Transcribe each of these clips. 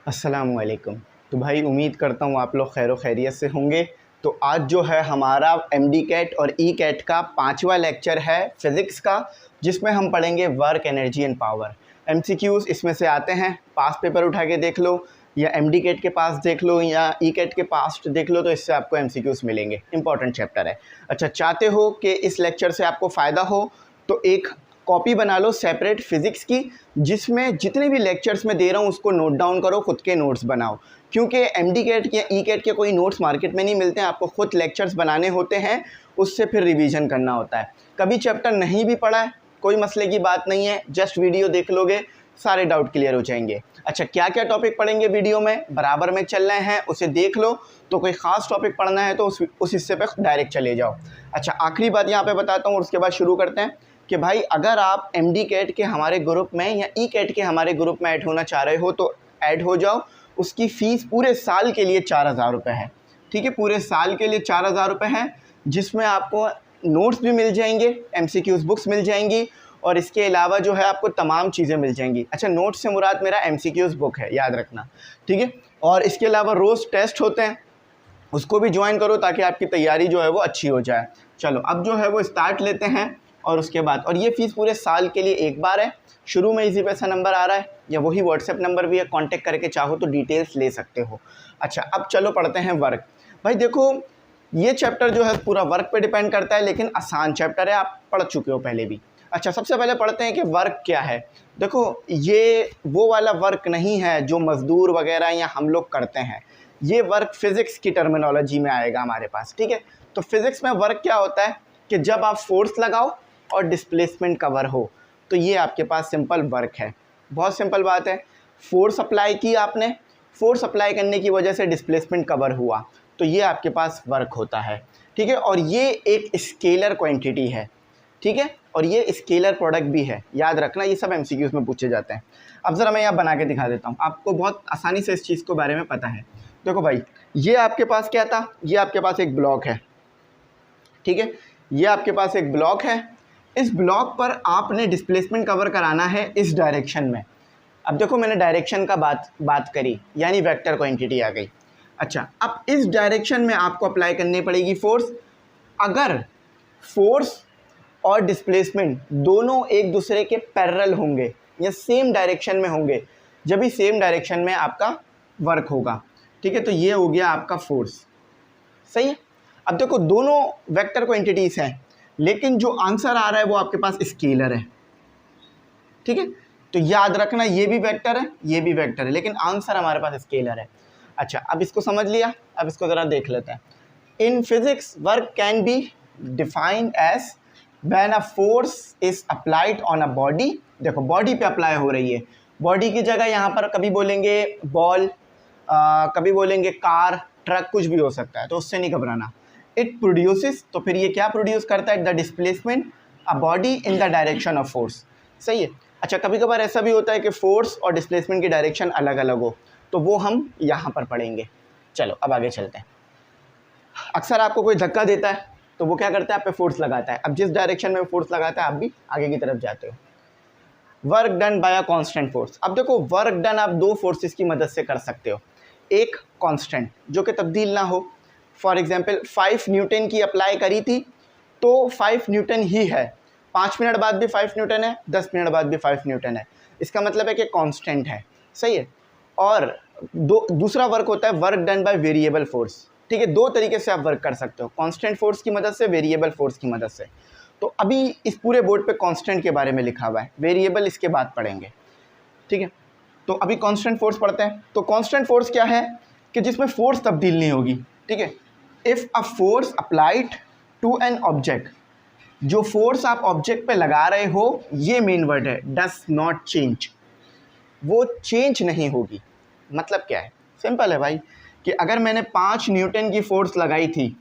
अस्सलामुअलैकुम। तो भाई उम्मीद करता हूँ आप लोग खैर खैरियत से होंगे। तो आज जो है हमारा एमडी कैट और ई कैट का 5वां लेक्चर है फ़िज़िक्स का, जिसमें हम पढ़ेंगे work, energy and power. MCQs इसमें से आते हैं, पास पेपर उठा के देख लो या एमडी कैट के पास देख लो या ई कैट के पास देख लो, तो इससे आपको एमसीक्यूज़ मिलेंगे। इंपॉर्टेंट चैप्टर है। अच्छा, चाहते हो कि इस लेक्चर से आपको फ़ायदा हो तो एक कॉपी बना लो सेपरेट फ़िज़िक्स की, जिसमें जितने भी लेक्चर्स मैं दे रहा हूँ उसको नोट डाउन करो, ख़ुद के नोट्स बनाओ। क्योंकि एमडी कैट या ई कैट के कोई नोट्स मार्केट में नहीं मिलते हैं, आपको ख़ुद लेक्चर्स बनाने होते हैं, उससे फिर रिवीजन करना होता है। कभी चैप्टर नहीं भी पढ़ा है कोई मसले की बात नहीं है, जस्ट वीडियो देख लोगे सारे डाउट क्लियर हो जाएंगे। अच्छा, क्या क्या टॉपिक पढ़ेंगे वीडियो में, बराबर में चल रहे हैं उसे देख लो। तो कोई ख़ास टॉपिक पढ़ना है तो उस हिस्से पर डायरेक्ट चले जाओ। अच्छा, आखिरी बात यहाँ पे बताता हूँ और उसके बाद शुरू करते हैं कि भाई अगर आप एमडी कैट के हमारे ग्रुप में या ई कैट के हमारे ग्रुप में ऐड होना चाह रहे हो तो ऐड हो जाओ। उसकी फ़ीस पूरे साल के लिए 4000 रुपये है। ठीक है, पूरे साल के लिए 4000 रुपये है, जिसमें आपको नोट्स भी मिल जाएंगे, एमसीक्यूज़ बुक्स मिल जाएंगी और इसके अलावा जो है आपको तमाम चीज़ें मिल जाएंगी। अच्छा, नोट्स से मुराद मेरा एमसीक्यूज़ बुक है, याद रखना। ठीक है, और इसके अलावा रोज़ टेस्ट होते हैं, उसको भी ज्वाइन करो ताकि आपकी तैयारी जो है वो अच्छी हो जाए। चलो अब जो है वो स्टार्ट लेते हैं और उसके बाद, और ये फ़ीस पूरे साल के लिए एक बार है। शुरू में इजी पैसा नंबर आ रहा है या वही व्हाट्सएप नंबर भी है, कांटेक्ट करके चाहो तो डिटेल्स ले सकते हो। अच्छा, अब चलो पढ़ते हैं वर्क। भाई देखो, ये चैप्टर जो है पूरा वर्क पे डिपेंड करता है, लेकिन आसान चैप्टर है, आप पढ़ चुके हो पहले भी। अच्छा, सबसे पहले पढ़ते हैं कि वर्क क्या है। देखो, ये वो वाला वर्क नहीं है जो मज़दूर वगैरह या हम लोग करते हैं। ये वर्क फ़िज़िक्स की टर्मिनोलॉजी में आएगा हमारे पास। ठीक है, तो फिज़िक्स में वर्क क्या होता है कि जब आप फोर्स लगाओ और डिस्प्लेसमेंट कवर हो, तो ये आपके पास सिंपल वर्क है। बहुत सिंपल बात है, फोर्स अप्लाई की आपने, फोर्स अप्लाई करने की वजह से डिस्प्लेसमेंट कवर हुआ, तो ये आपके पास वर्क होता है। ठीक है, और ये एक स्केलर क्वांटिटी है। ठीक है, और ये स्केलर प्रोडक्ट भी है, याद रखना, ये सब एमसीक्यूज़ में पूछे जाते हैं। अब ज़रा मैं यहाँ बना के दिखा देता हूँ, आपको बहुत आसानी से इस चीज़ के बारे में पता है। देखो भाई, ये आपके पास क्या था, ये आपके पास एक ब्लॉक है। ठीक है, ये आपके पास एक ब्लॉक है, इस ब्लॉक पर आपने डिस्प्लेसमेंट कवर कराना है इस डायरेक्शन में। अब देखो, मैंने डायरेक्शन का बात करी, यानी वेक्टर क्वांटिटी आ गई। अच्छा, अब इस डायरेक्शन में आपको अप्लाई करनी पड़ेगी फोर्स। अगर फोर्स और डिस्प्लेसमेंट दोनों एक दूसरे के पैरेलल होंगे या सेम डायरेक्शन में होंगे, जब भी सेम डायरेक्शन में आपका वर्क होगा। ठीक है, तो ये हो गया आपका फोर्स। सही है। अब देखो, दोनों वेक्टर क्वांटिटीज़ हैं, लेकिन जो आंसर आ रहा है वो आपके पास स्केलर है। ठीक है, तो याद रखना, ये भी वेक्टर है, ये भी वेक्टर है, लेकिन आंसर हमारे पास स्केलर है। अच्छा, अब इसको समझ लिया, अब इसको ज़रा देख लेते हैं। In physics work can be defined as when a force is applied on a body. देखो, बॉडी पे अप्लाई हो रही है, बॉडी की जगह यहाँ पर कभी बोलेंगे बॉल, कभी बोलेंगे कार, ट्रक, कुछ भी हो सकता है, तो उससे नहीं घबराना। इट प्रोड्यूसेस, तो फिर ये क्या प्रोड्यूस करता है, the displacement a body in the direction of force. सही है। अच्छा, कभी कभार ऐसा भी होता है कि फोर्स और डिस्प्लेसमेंट की डायरेक्शन अलग अलग हो, तो वो हम यहाँ पर पढ़ेंगे। चलो अब आगे चलते हैं। अक्सर आपको कोई धक्का देता है तो वो क्या करता है, आप पे फोर्स लगाता है। अब जिस डायरेक्शन में फोर्स लगाता है आप भी आगे की तरफ जाते हो। Work done bye a constant force. अब देखो, वर्क डन आप दो फोर्सेस की मदद से कर सकते हो। एक कांस्टेंट जो कि तब्दील ना हो, फॉर एग्जांपल 5 न्यूटन की अप्लाई करी थी तो 5 न्यूटन ही है, 5 मिनट बाद भी 5 न्यूटन है, 10 मिनट बाद भी 5 न्यूटन है। इसका मतलब है कि कांस्टेंट है। सही है। और दूसरा वर्क होता है work done by variable force. ठीक है, दो तरीके से आप वर्क कर सकते हो, कांस्टेंट फोर्स की मदद से, वेरिएबल फोर्स की मदद से। तो अभी इस पूरे बोर्ड पे कांस्टेंट के बारे में लिखा हुआ है, वेरिएबल इसके बाद पढ़ेंगे। ठीक है, तो अभी कांस्टेंट फोर्स पढ़ते हैं। तो कांस्टेंट फोर्स क्या है कि जिसमें फोर्स तब्दील नहीं होगी। ठीक है, if a force applied to an object, जो फोर्स आप ऑब्जेक्ट पे लगा रहे हो, ये मेन वर्ड है, डस नॉट चेंज, वो चेंज नहीं होगी। मतलब क्या है, सिंपल है भाई, कि अगर मैंने 5 न्यूटन की फोर्स लगाई थी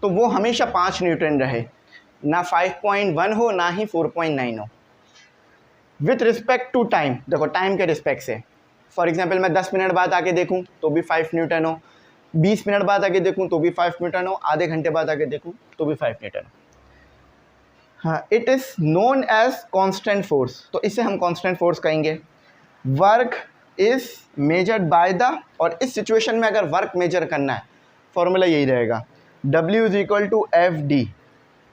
तो वो हमेशा 5 न्यूटन रहे, ना 5.1 हो ना ही 4.9 हो। विथ रिस्पेक्ट टू टाइम, देखो टाइम के रिस्पेक्ट से, फॉर एग्जांपल मैं 10 मिनट बाद आके देखूं तो भी 5 न्यूटन हो, 20 मिनट बाद आके देखूं तो भी 5 न्यूटन हो, आधे घंटे बाद आके देखूं तो भी 5 न्यूटन हो। हाँ, it is known as constant force, तो इसे हम कांस्टेंट फोर्स कहेंगे। Work is measured by the, और इस सिचुएशन में अगर वर्क मेजर करना है फॉर्मूला यही रहेगा, W is equal to F D.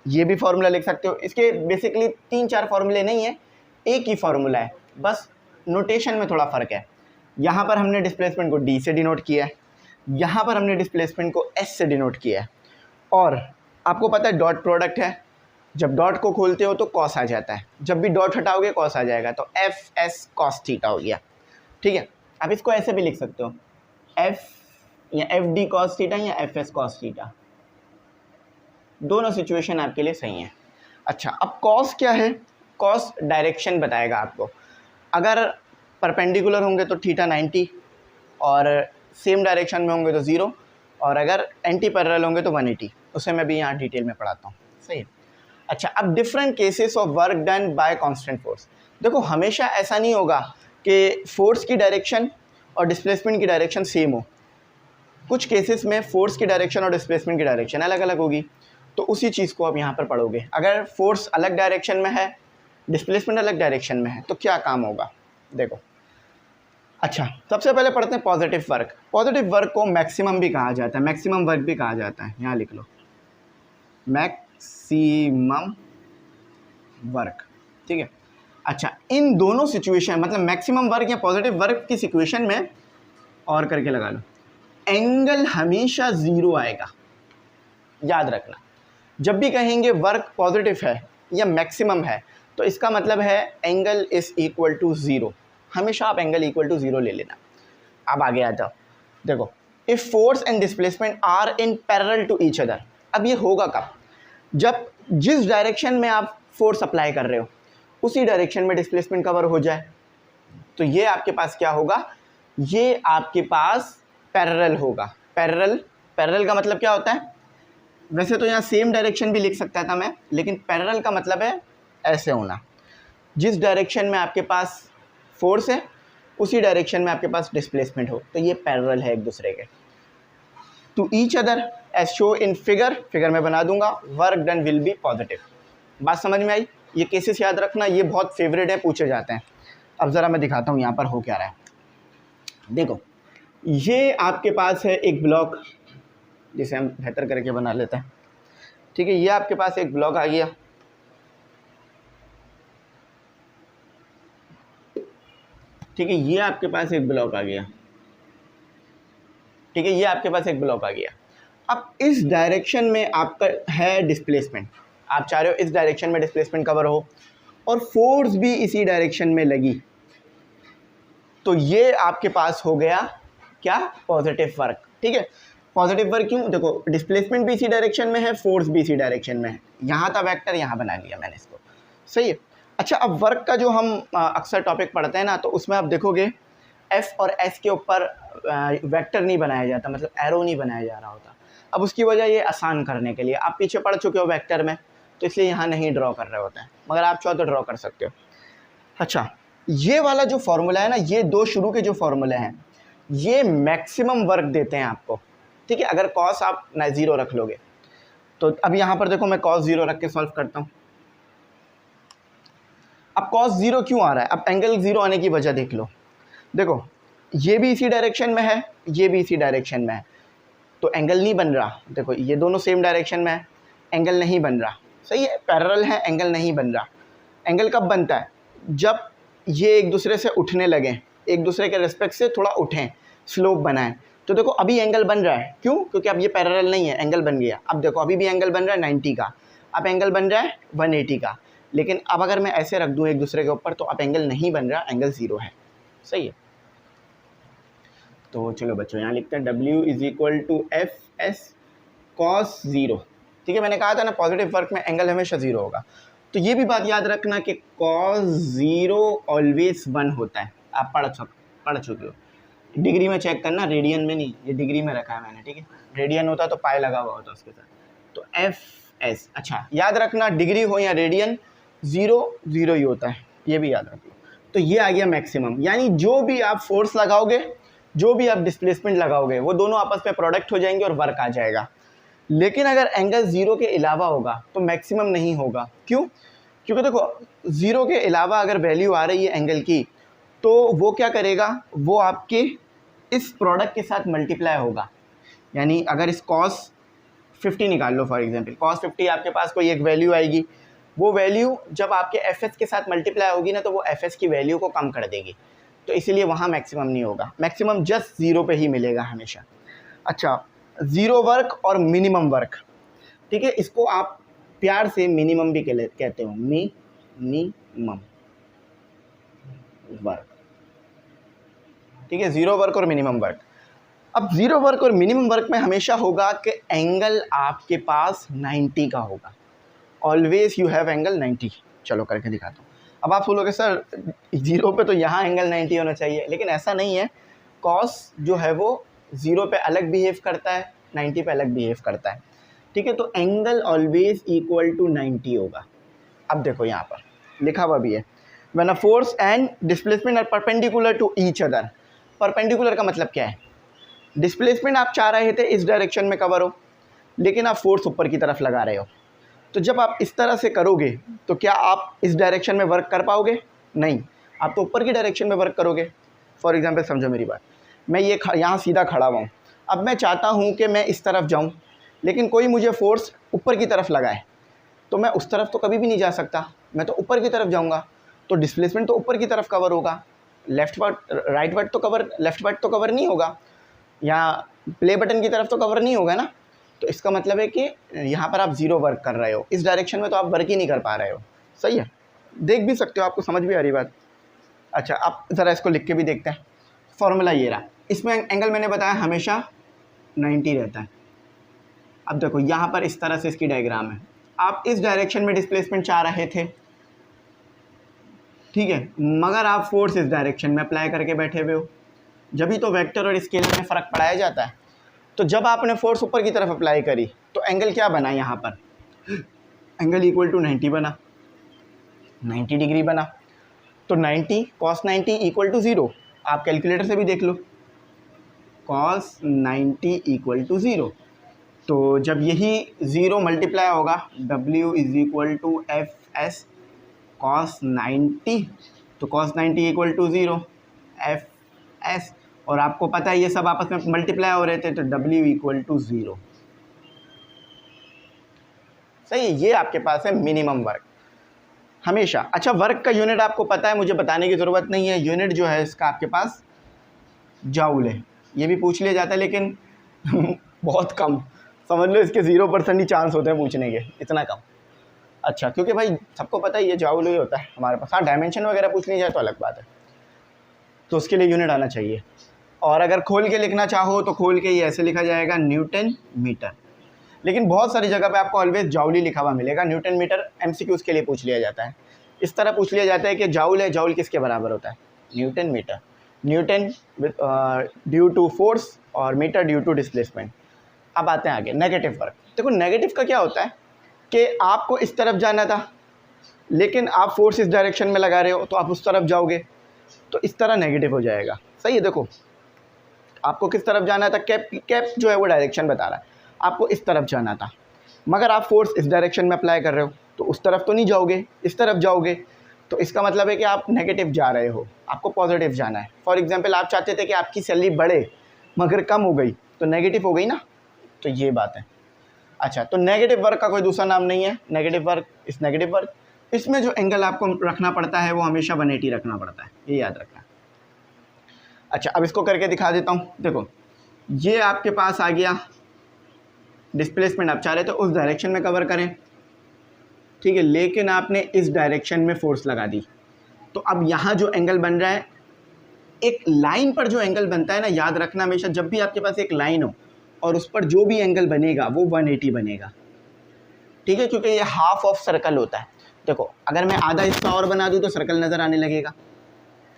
ये भी फार्मूला लिख सकते हो। इसके बेसिकली 3-4 फार्मूले नहीं है, एक ही फार्मूला है, बस नोटेशन में थोड़ा फ़र्क है। यहाँ पर हमने डिस्प्लेसमेंट को D से डिनोट किया है, यहाँ पर हमने डिस्प्लेसमेंट को S से डिनोट किया है। और आपको पता है डॉट प्रोडक्ट है, जब डॉट को खोलते हो तो कॉस आ जाता है, जब भी डॉट हटाओगे कॉस आ जाएगा, तो एफ एस कॉस थीटा हो गया। ठीक है, आप इसको ऐसे भी लिख सकते हो, एफ या एफ डी कॉस थीटा या एफ एस कॉस थीटा, दोनों सिचुएशन आपके लिए सही है। अच्छा, अब कॉस क्या है? कॉस डायरेक्शन बताएगा आपको। अगर परपेंडिकुलर होंगे तो थीटा 90, और सेम डायरेक्शन में होंगे तो 0, और अगर एंटी पैरेलल होंगे तो 180। उसे मैं भी यहाँ डिटेल में पढ़ाता हूँ, सही है। अच्छा, अब different cases of work done by constant force. देखो, हमेशा ऐसा नहीं होगा कि फोर्स की डायरेक्शन और डिस्प्लेसमेंट की डायरेक्शन सेम हो। कुछ केसेस में फोर्स की डायरेक्शन और डिस्प्लेसमेंट की डायरेक्शन अलग अलग होगी, तो उसी चीज़ को आप यहाँ पर पढ़ोगे। अगर फोर्स अलग डायरेक्शन में है, डिस्प्लेसमेंट अलग डायरेक्शन में है, तो क्या काम होगा, देखो। अच्छा, सबसे पहले पढ़ते हैं पॉजिटिव वर्क। पॉजिटिव वर्क को मैक्सिमम भी कहा जाता है, मैक्सिमम वर्क भी कहा जाता है, यहाँ लिख लो, मैक्सिमम वर्क। ठीक है। अच्छा, इन दोनों सिचुएशन, मतलब मैक्सिमम वर्क या पॉजिटिव वर्क की सिचुएशन में, और करके लगा लो, एंगल हमेशा 0 आएगा। याद रखना, जब भी कहेंगे वर्क पॉजिटिव है या मैक्सिमम है, तो इसका मतलब है एंगल इज इक्वल टू 0। हमेशा आप एंगल इक्वल टू 0 ले लेना। अब आगे आ जाओ, देखो, if force and displacement are in parallel to each other. अब ये होगा कब? जब जिस डायरेक्शन में आप फोर्स अप्लाई कर रहे हो उसी डायरेक्शन में डिस्प्लेसमेंट कवर हो जाए, तो ये आपके पास क्या होगा, ये आपके पास पैरेलल होगा। पैरेलल का मतलब क्या होता है? वैसे तो यहाँ सेम डायरेक्शन भी लिख सकता था मैं, लेकिन पैरेलल का मतलब है ऐसे होना, जिस डायरेक्शन में आपके पास फोर्स है उसी डायरेक्शन में आपके पास डिस्प्लेसमेंट हो, तो ये पैरेलल है एक दूसरे के। To each other as show in figure में बना दूंगा, work done will be positive. बात समझ में आई? ये केसेस याद रखना, ये बहुत फेवरेट है, पूछे जाते हैं। अब ज़रा मैं दिखाता हूँ यहाँ पर हो क्या रहा है। देखो, ये आपके पास है एक ब्लॉक, जिसे हम बेहतर करके बना लेते हैं। ठीक है, ये आपके पास एक ब्लॉक आ गया, ठीक है, ये आपके पास एक ब्लॉक आ गया, ठीक है, ये आपके पास एक ब्लॉक आ गया। अब इस डायरेक्शन में आपका है डिस्प्लेसमेंट, आप चाह रहे हो इस डायरेक्शन में डिस्प्लेसमेंट कवर हो और फोर्स भी इसी डायरेक्शन में लगी, तो ये आपके पास हो गया क्या, पॉजिटिव वर्क। ठीक है, पॉजिटिव वर्क क्यों? देखो, डिस्प्लेसमेंट भी इसी डायरेक्शन में है, फोर्स भी इसी डायरेक्शन में है, यहाँ था वेक्टर, यहाँ बना लिया मैंने इसको, सही है। अच्छा, अब वर्क का जो हम अक्सर टॉपिक पढ़ते हैं ना, तो उसमें आप देखोगे एफ और एस के ऊपर वेक्टर नहीं बनाया जाता, मतलब एरो नहीं बनाया जा रहा होता। अब उसकी वजह ये आसान करने के लिए, आप पीछे पढ़ चुके हो वेक्टर में, तो इसलिए यहाँ नहीं ड्रॉ कर रहे होते हैं, मगर आप चाहो तो ड्रॉ कर सकते हो। अच्छा, ये वाला जो फार्मूला है ना, ये दो शुरू के जो फार्मूले हैं, ये मैक्सिमम वर्क देते हैं आपको। ठीक है, अगर कॉस आप 0 रख लोगे, तो अब यहाँ पर देखो, मैं कॉस 0 रख के सॉल्व करता हूँ। अब कॉस 0 क्यों आ रहा है? अब एंगल 0 आने की वजह देख लो। देखो, ये भी इसी डायरेक्शन में है, ये भी इसी डायरेक्शन में है, तो एंगल नहीं बन रहा। देखो, ये दोनों सेम डायरेक्शन में है, एंगल नहीं बन रहा, सही है, पैरेलल है, एंगल नहीं बन रहा। एंगल कब बनता है? जब ये एक दूसरे से उठने लगें, एक दूसरे के रिस्पेक्ट से थोड़ा उठें, स्लोप बनाएं। तो देखो, अभी एंगल बन रहा है, क्यों? क्योंकि अब ये पैरेलल नहीं है, एंगल बन गया। अब देखो, अभी भी एंगल बन रहा है 90 का, अब एंगल बन रहा है 180 का। लेकिन अब अगर मैं ऐसे रख दूं एक दूसरे के ऊपर, तो अब एंगल नहीं बन रहा, एंगल 0 है, सही है। तो चलो बच्चों, यहाँ लिखते हैं W is equal to F S cos 0। ठीक है, मैंने कहा था ना, पॉजिटिव वर्क में एंगल हमेशा 0 होगा। तो ये भी बात याद रखना कि कॉस 0 ऑलवेज 1 होता है। आप पढ़ चुके हो, डिग्री में चेक करना, रेडियन में नहीं, ये डिग्री में रखा है मैंने। ठीक है, रेडियन होता तो पाई लगा हुआ होता उसके साथ, तो एफ एस। अच्छा, याद रखना, डिग्री हो या रेडियन, 0 ही होता है, ये भी याद रखो। तो ये आ गया मैक्सिमम, यानी जो भी आप फोर्स लगाओगे, जो भी आप डिस्प्लेसमेंट लगाओगे, वो दोनों आपस में प्रोडक्ट हो जाएंगे और वर्क आ जाएगा। लेकिन अगर एंगल 0 के अलावा होगा तो मैक्सिमम नहीं होगा। क्यों? क्योंकि देखो, 0 के अलावा अगर वैल्यू आ रही है एंगल की, तो वो क्या करेगा, वो आपके इस प्रोडक्ट के साथ मल्टीप्लाई होगा। यानी अगर इस cos 50 निकाल लो फॉर एग्जांपल, cos 50 आपके पास कोई एक वैल्यू आएगी, वो वैल्यू जब आपके fs के साथ मल्टीप्लाई होगी ना तो वो fs की वैल्यू को कम कर देगी, तो इसीलिए वहाँ मैक्सिमम नहीं होगा, मैक्सिमम जस्ट ज़ीरो पे ही मिलेगा हमेशा। अच्छा, ज़ीरो वर्क और मिनिमम वर्क, ठीक है, इसको आप प्यार से मिनिमम भी कहते हो, मिनिमम वर्क, ठीक है, ज़ीरो वर्क और मिनिमम वर्क। अब ज़ीरो वर्क और मिनिमम वर्क में हमेशा होगा कि एंगल आपके पास 90 का होगा, ऑलवेज यू हैव एंगल 90। चलो करके दिखाता हूँ। अब आप बोलोगे सर ज़ीरो पे तो यहाँ एंगल 90 होना चाहिए, लेकिन ऐसा नहीं है। कॉस जो है वो ज़ीरो पे अलग बिहेव करता है, 90 पे अलग बिहेव करता है, ठीक है। तो एंगल ऑलवेज इक्वल टू 90 होगा। अब देखो यहाँ पर लिखा हुआ भी है, when a force and displacement are perpendicular to each other. Perpendicular का मतलब क्या है, डिस्प्लेसमेंट आप चाह रहे थे इस डायरेक्शन में कवर हो, लेकिन आप फोर्स ऊपर की तरफ लगा रहे हो, तो जब आप इस तरह से करोगे तो क्या आप इस डायरेक्शन में वर्क कर पाओगे? नहीं, आप तो ऊपर की डायरेक्शन में वर्क करोगे। फॉर एग्जांपल समझो मेरी बात, मैं ये यहाँ सीधा खड़ा हुआ हूँ, अब मैं चाहता हूँ कि मैं इस तरफ जाऊँ, लेकिन कोई मुझे फोर्स ऊपर की तरफ लगाए, तो मैं उस तरफ तो कभी भी नहीं जा सकता, मैं तो ऊपर की तरफ जाऊँगा, तो डिस्प्लेसमेंट तो ऊपर की तरफ कवर होगा, लेफ्ट वर्ड राइट वर्ड तो कवर, लेफ्ट वर्ड तो कवर नहीं होगा, या प्ले बटन की तरफ तो कवर नहीं होगा ना। तो इसका मतलब है कि यहाँ पर आप ज़ीरो वर्क कर रहे हो, इस डायरेक्शन में तो आप वर्क ही नहीं कर पा रहे हो। सही है, देख भी सकते हो, आपको समझ भी आ रही बात। अच्छा, आप ज़रा इसको लिख के भी देखते हैं। फॉर्मूला ये रहा, इसमें एंगल मैंने बताया हमेशा 90 रहता है। अब देखो यहाँ पर इस तरह से इसकी डायग्राम है, आप इस डायरेक्शन में डिस्प्लेसमेंट चाह रहे थे, ठीक है, मगर आप फोर्स इस डायरेक्शन में अप्लाई करके बैठे हुए हो। जब भी तो वेक्टर और स्केलर में फ़र्क पढ़ाया जाता है। तो जब आपने फोर्स ऊपर की तरफ अप्लाई करी तो एंगल क्या बना, यहाँ पर एंगल इक्वल टू 90 बना, 90 डिग्री बना। तो 90 cos 90 इक्वल टू 0, आप कैलकुलेटर से भी देख लो, cos 90 इक्वल टू 0। तो जब यही 0 मल्टीप्लाई होगा, W is equal to F S cos 90, तो cos 90 equal to 0 F S, और आपको पता है ये सब आपस में मल्टीप्लाई हो रहे थे, तो W इक्वल टू 0। सही है, ये आपके पास है मिनिमम वर्क हमेशा। अच्छा, वर्क का यूनिट आपको पता है, मुझे बताने की ज़रूरत नहीं है। यूनिट जो है इसका आपके पास जाउल है, ये भी पूछ लिया जाता है, लेकिन बहुत कम, समझ लो इसके 0% ही चांस होते हैं पूछने के, इतना कम। अच्छा, क्योंकि भाई सबको पता है ये जाउल ही होता है हमारे पास। हाँ, डायमेंशन वगैरह पूछनी जाए तो अलग बात है, तो उसके लिए यूनिट आना चाहिए। और अगर खोल के लिखना चाहो तो खोल के ये ऐसे लिखा जाएगा, न्यूटन मीटर। लेकिन बहुत सारी जगह पे आपको ऑलवेज जाउल ही लिखा हुआ मिलेगा। न्यूटन मीटर एमसीक्यूज़ के लिए पूछ लिया जाता है, इस तरह पूछ लिया जाता है कि जाउल है, जाउल किसके बराबर होता है, newton metre. Newton due to force और मीटर ड्यू टू डिस्प्लेसमेंट। अब आते हैं आगे, नेगेटिव वर्क। देखो नेगेटिव का क्या होता है कि आपको इस तरफ जाना था, लेकिन आप फोर्स इस डायरेक्शन में लगा रहे हो, तो आप उस तरफ जाओगे, तो इस तरह नेगेटिव हो जाएगा। सही है, देखो आपको किस तरफ जाना था, कैप जो है वो डायरेक्शन बता रहा है, आपको इस तरफ जाना था, मगर आप फोर्स इस डायरेक्शन में अप्लाई कर रहे हो, तो उस तरफ तो नहीं जाओगे, इस तरफ जाओगे, तो इसका मतलब है कि आप नेगेटिव जा रहे हो, आपको पॉजिटिव जाना है। फॉर एग्जांपल आप चाहते थे कि आपकी सैलरी बढ़े मगर कम हो गई, तो नेगेटिव हो गई ना, तो ये बात है। अच्छा, तो नेगेटिव वर्क का कोई दूसरा नाम नहीं है, नेगेटिव वर्क इस नेगेटिव वर्क। इसमें जो एंगल आपको रखना पड़ता है वो हमेशा 180 रखना पड़ता है, ये याद रखना। अच्छा, अब इसको करके दिखा देता हूँ। देखो ये आपके पास आ गया, डिस्प्लेसमेंट आप चाह रहे थे उस डायरेक्शन में कवर करें, ठीक है, लेकिन आपने इस डायरेक्शन में फोर्स लगा दी, तो अब यहाँ जो एंगल बन रहा है, एक लाइन पर जो एंगल बनता है ना, याद रखना हमेशा, जब भी आपके पास एक लाइन हो और उस पर जो भी एंगल बनेगा वो 180 बनेगा, ठीक है, क्योंकि ये हाफ ऑफ सर्कल होता है। देखो अगर मैं आधा हिस्सा और बना दूँ तो सर्कल नज़र आने लगेगा,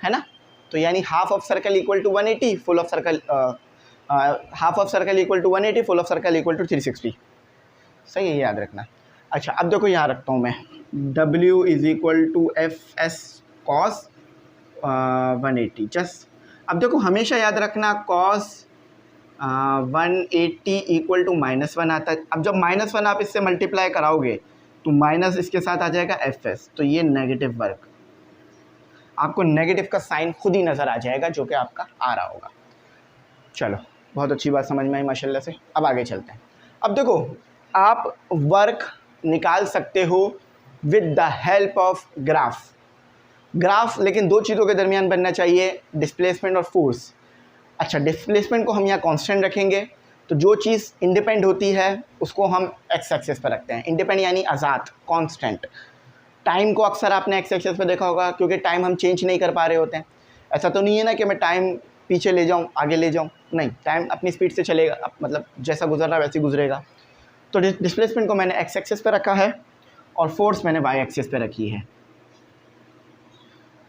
है ना, तो यानी half of circle equal to 180, full of circle half of circle equal to 180, full of circle equal to 360। सही है, याद रखना। अच्छा, अब देखो यहाँ रखता हूँ मैं, W is equal to F S cos 180 just. अब देखो हमेशा याद रखना कॉस 180 इक्वल टू -1 आता है। अब जब -1 आप इससे मल्टीप्लाई कराओगे तो माइनस इसके साथ आ जाएगा एफ एस, तो ये नेगेटिव वर्क। आपको नेगेटिव का साइन खुद ही नज़र आ जाएगा जो कि आपका आ रहा होगा। चलो, बहुत अच्छी बात समझ में आई माशाल्लाह से। अब आगे चलते हैं। अब देखो, आप वर्क निकाल सकते हो with the help of graph, लेकिन दो चीज़ों के दरमियान बनना चाहिए, डिस्प्लेसमेंट और फोर्स। अच्छा, डिस्प्लेसमेंट को हम यहाँ कांस्टेंट रखेंगे, तो जो चीज़ इंडिपेंड होती है उसको हम एक्स एक्सेस पर रखते हैं। इंडिपेंड यानी आज़ाद, कांस्टेंट। टाइम को अक्सर आपने एक्स एक्सेस पर देखा होगा, क्योंकि टाइम हम चेंज नहीं कर पा रहे होते हैं। ऐसा तो नहीं है ना कि मैं टाइम पीछे ले जाऊँ, आगे ले जाऊँ, नहीं, टाइम अपनी स्पीड से चलेगा, मतलब जैसा गुजर रहा है वैसे ही गुजरेगा। तो डिस्प्लेसमेंट को मैंने एक्स एक्सेस पर रखा है और फोर्स मैंने वाई एक्सेस पर रखी है।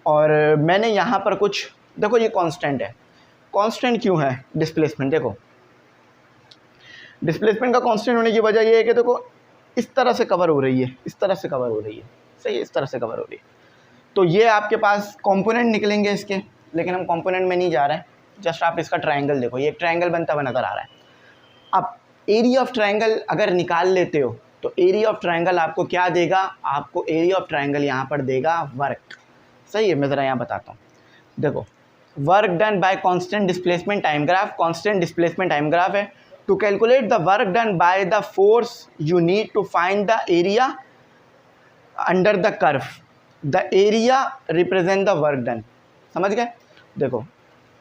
और मैंने यहाँ पर कुछ, देखो ये कांस्टेंट है। कांस्टेंट क्यों है डिस्प्लेसमेंट? देखो, डिस्प्लेसमेंट का कांस्टेंट होने की वजह ये है कि देखो इस तरह से कवर हो रही है, इस तरह से कवर हो रही है, सही है, इस तरह से कवर हो रही है। तो ये आपके पास कंपोनेंट निकलेंगे इसके, लेकिन हम कंपोनेंट में नहीं जा रहे हैं। जस्ट आप इसका ट्रायंगल देखो, ये एक ट्रायंगल बनता हुआ नज़र आ रहा है। अब एरिया ऑफ ट्रायंगल अगर निकाल लेते हो तो एरिया ऑफ ट्रायंगल आपको क्या देगा? आपको एरिया ऑफ ट्रायंगल यहाँ पर देगा वर्क। सही है, मैं ज़रा यहाँ बताता हूँ। देखो, work done by constant displacement time graph, constant displacement time graph है। To calculate the work done by the force you need to find the area under the curve. The area represent the work done. समझ गए? देखो,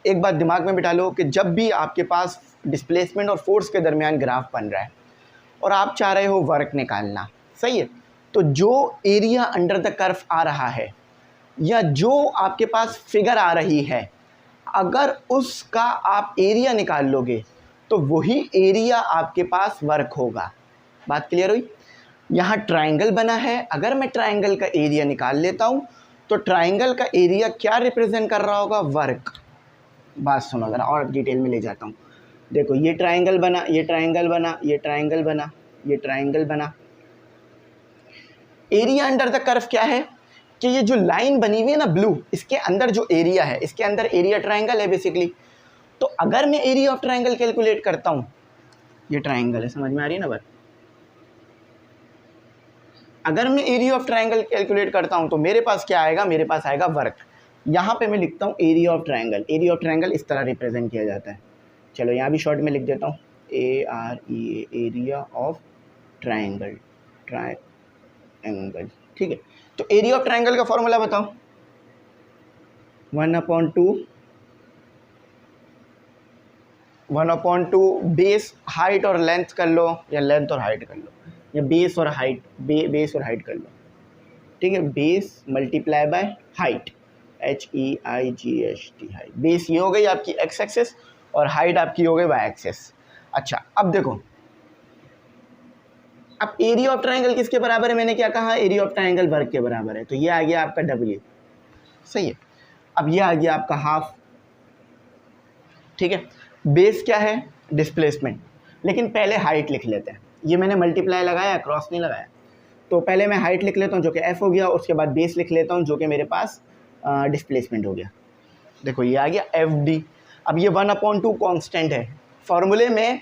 एक बात दिमाग में बिठा लो कि जब भी आपके पास डिस्प्लेसमेंट और फोर्स के दरमियान ग्राफ बन रहा है और आप चाह रहे हो वर्क निकालना, सही है, तो जो एरिया अंडर द कर्व आ रहा है या जो आपके पास फिगर आ रही है, अगर उसका आप एरिया निकाल लोगे तो वही एरिया आपके पास वर्क होगा। बात क्लियर हुई? यहाँ ट्रायंगल बना है, अगर मैं ट्रायंगल का एरिया निकाल लेता हूँ तो ट्रायंगल का एरिया क्या रिप्रेजेंट कर रहा होगा? वर्क। बात सुनो ज़रा और डिटेल में ले जाता हूँ। देखो, ये ट्रायंगल बना, ये ट्रायंगल बना, ये ट्रायंगल बना, ये ट्रायंगल बना। एरिया अंडर द कर्व क्या है कि ये जो लाइन बनी हुई है ना ब्लू, इसके अंदर जो एरिया है, इसके अंदर एरिया ट्रायंगल है बेसिकली। तो अगर मैं एरिया ऑफ ट्रायंगल कैलकुलेट करता हूँ, ये ट्रायंगल है, समझ में आ रही है ना बात? अगर मैं एरिया ऑफ ट्रायंगल कैलकुलेट करता हूँ तो मेरे पास क्या आएगा? मेरे पास आएगा वर्क। यहाँ पे मैं लिखता हूँ area of triangle. Area of triangle इस तरह रिप्रेजेंट किया जाता है। चलो, यहाँ भी शॉर्ट में लिख देता हूँ, AREA, area of triangle, triangle, ठीक है। तो एरिया ऑफ ट्रायंगल का फॉर्मूला बताओ। 1/2 बेस, हाइट और लेंथ कर लो, या लेंथ और हाइट कर लो, या बेस और हाइट, बेस और हाइट कर लो, ठीक है। Base multiply by height, HEIGHT, height. Base ये हो गई आपकी एक्स एक्सेस और हाइट आपकी हो गई वाई एक्सेस। अच्छा, अब देखो, अब एरिया ऑफ ट्रायंगल किसके बराबर है? मैंने क्या कहा? एरिया ऑफ ट्रायंगल वर्क के बराबर है। तो ये आ गया आपका W, सही है। अब ये आ गया आपका हाफ, ठीक है। बेस क्या है? डिस्प्लेसमेंट। लेकिन पहले हाइट लिख लेते हैं। ये मैंने मल्टीप्लाई लगाया, क्रॉस नहीं लगाया। तो पहले मैं हाइट लिख लेता हूँ जो कि F हो गया, उसके बाद बेस लिख लेता हूँ जो कि मेरे पास डिस्प्लेसमेंट हो गया। देखो, ये आ गया FD। अब ये 1/2 कांस्टेंट है। फॉर्मूले में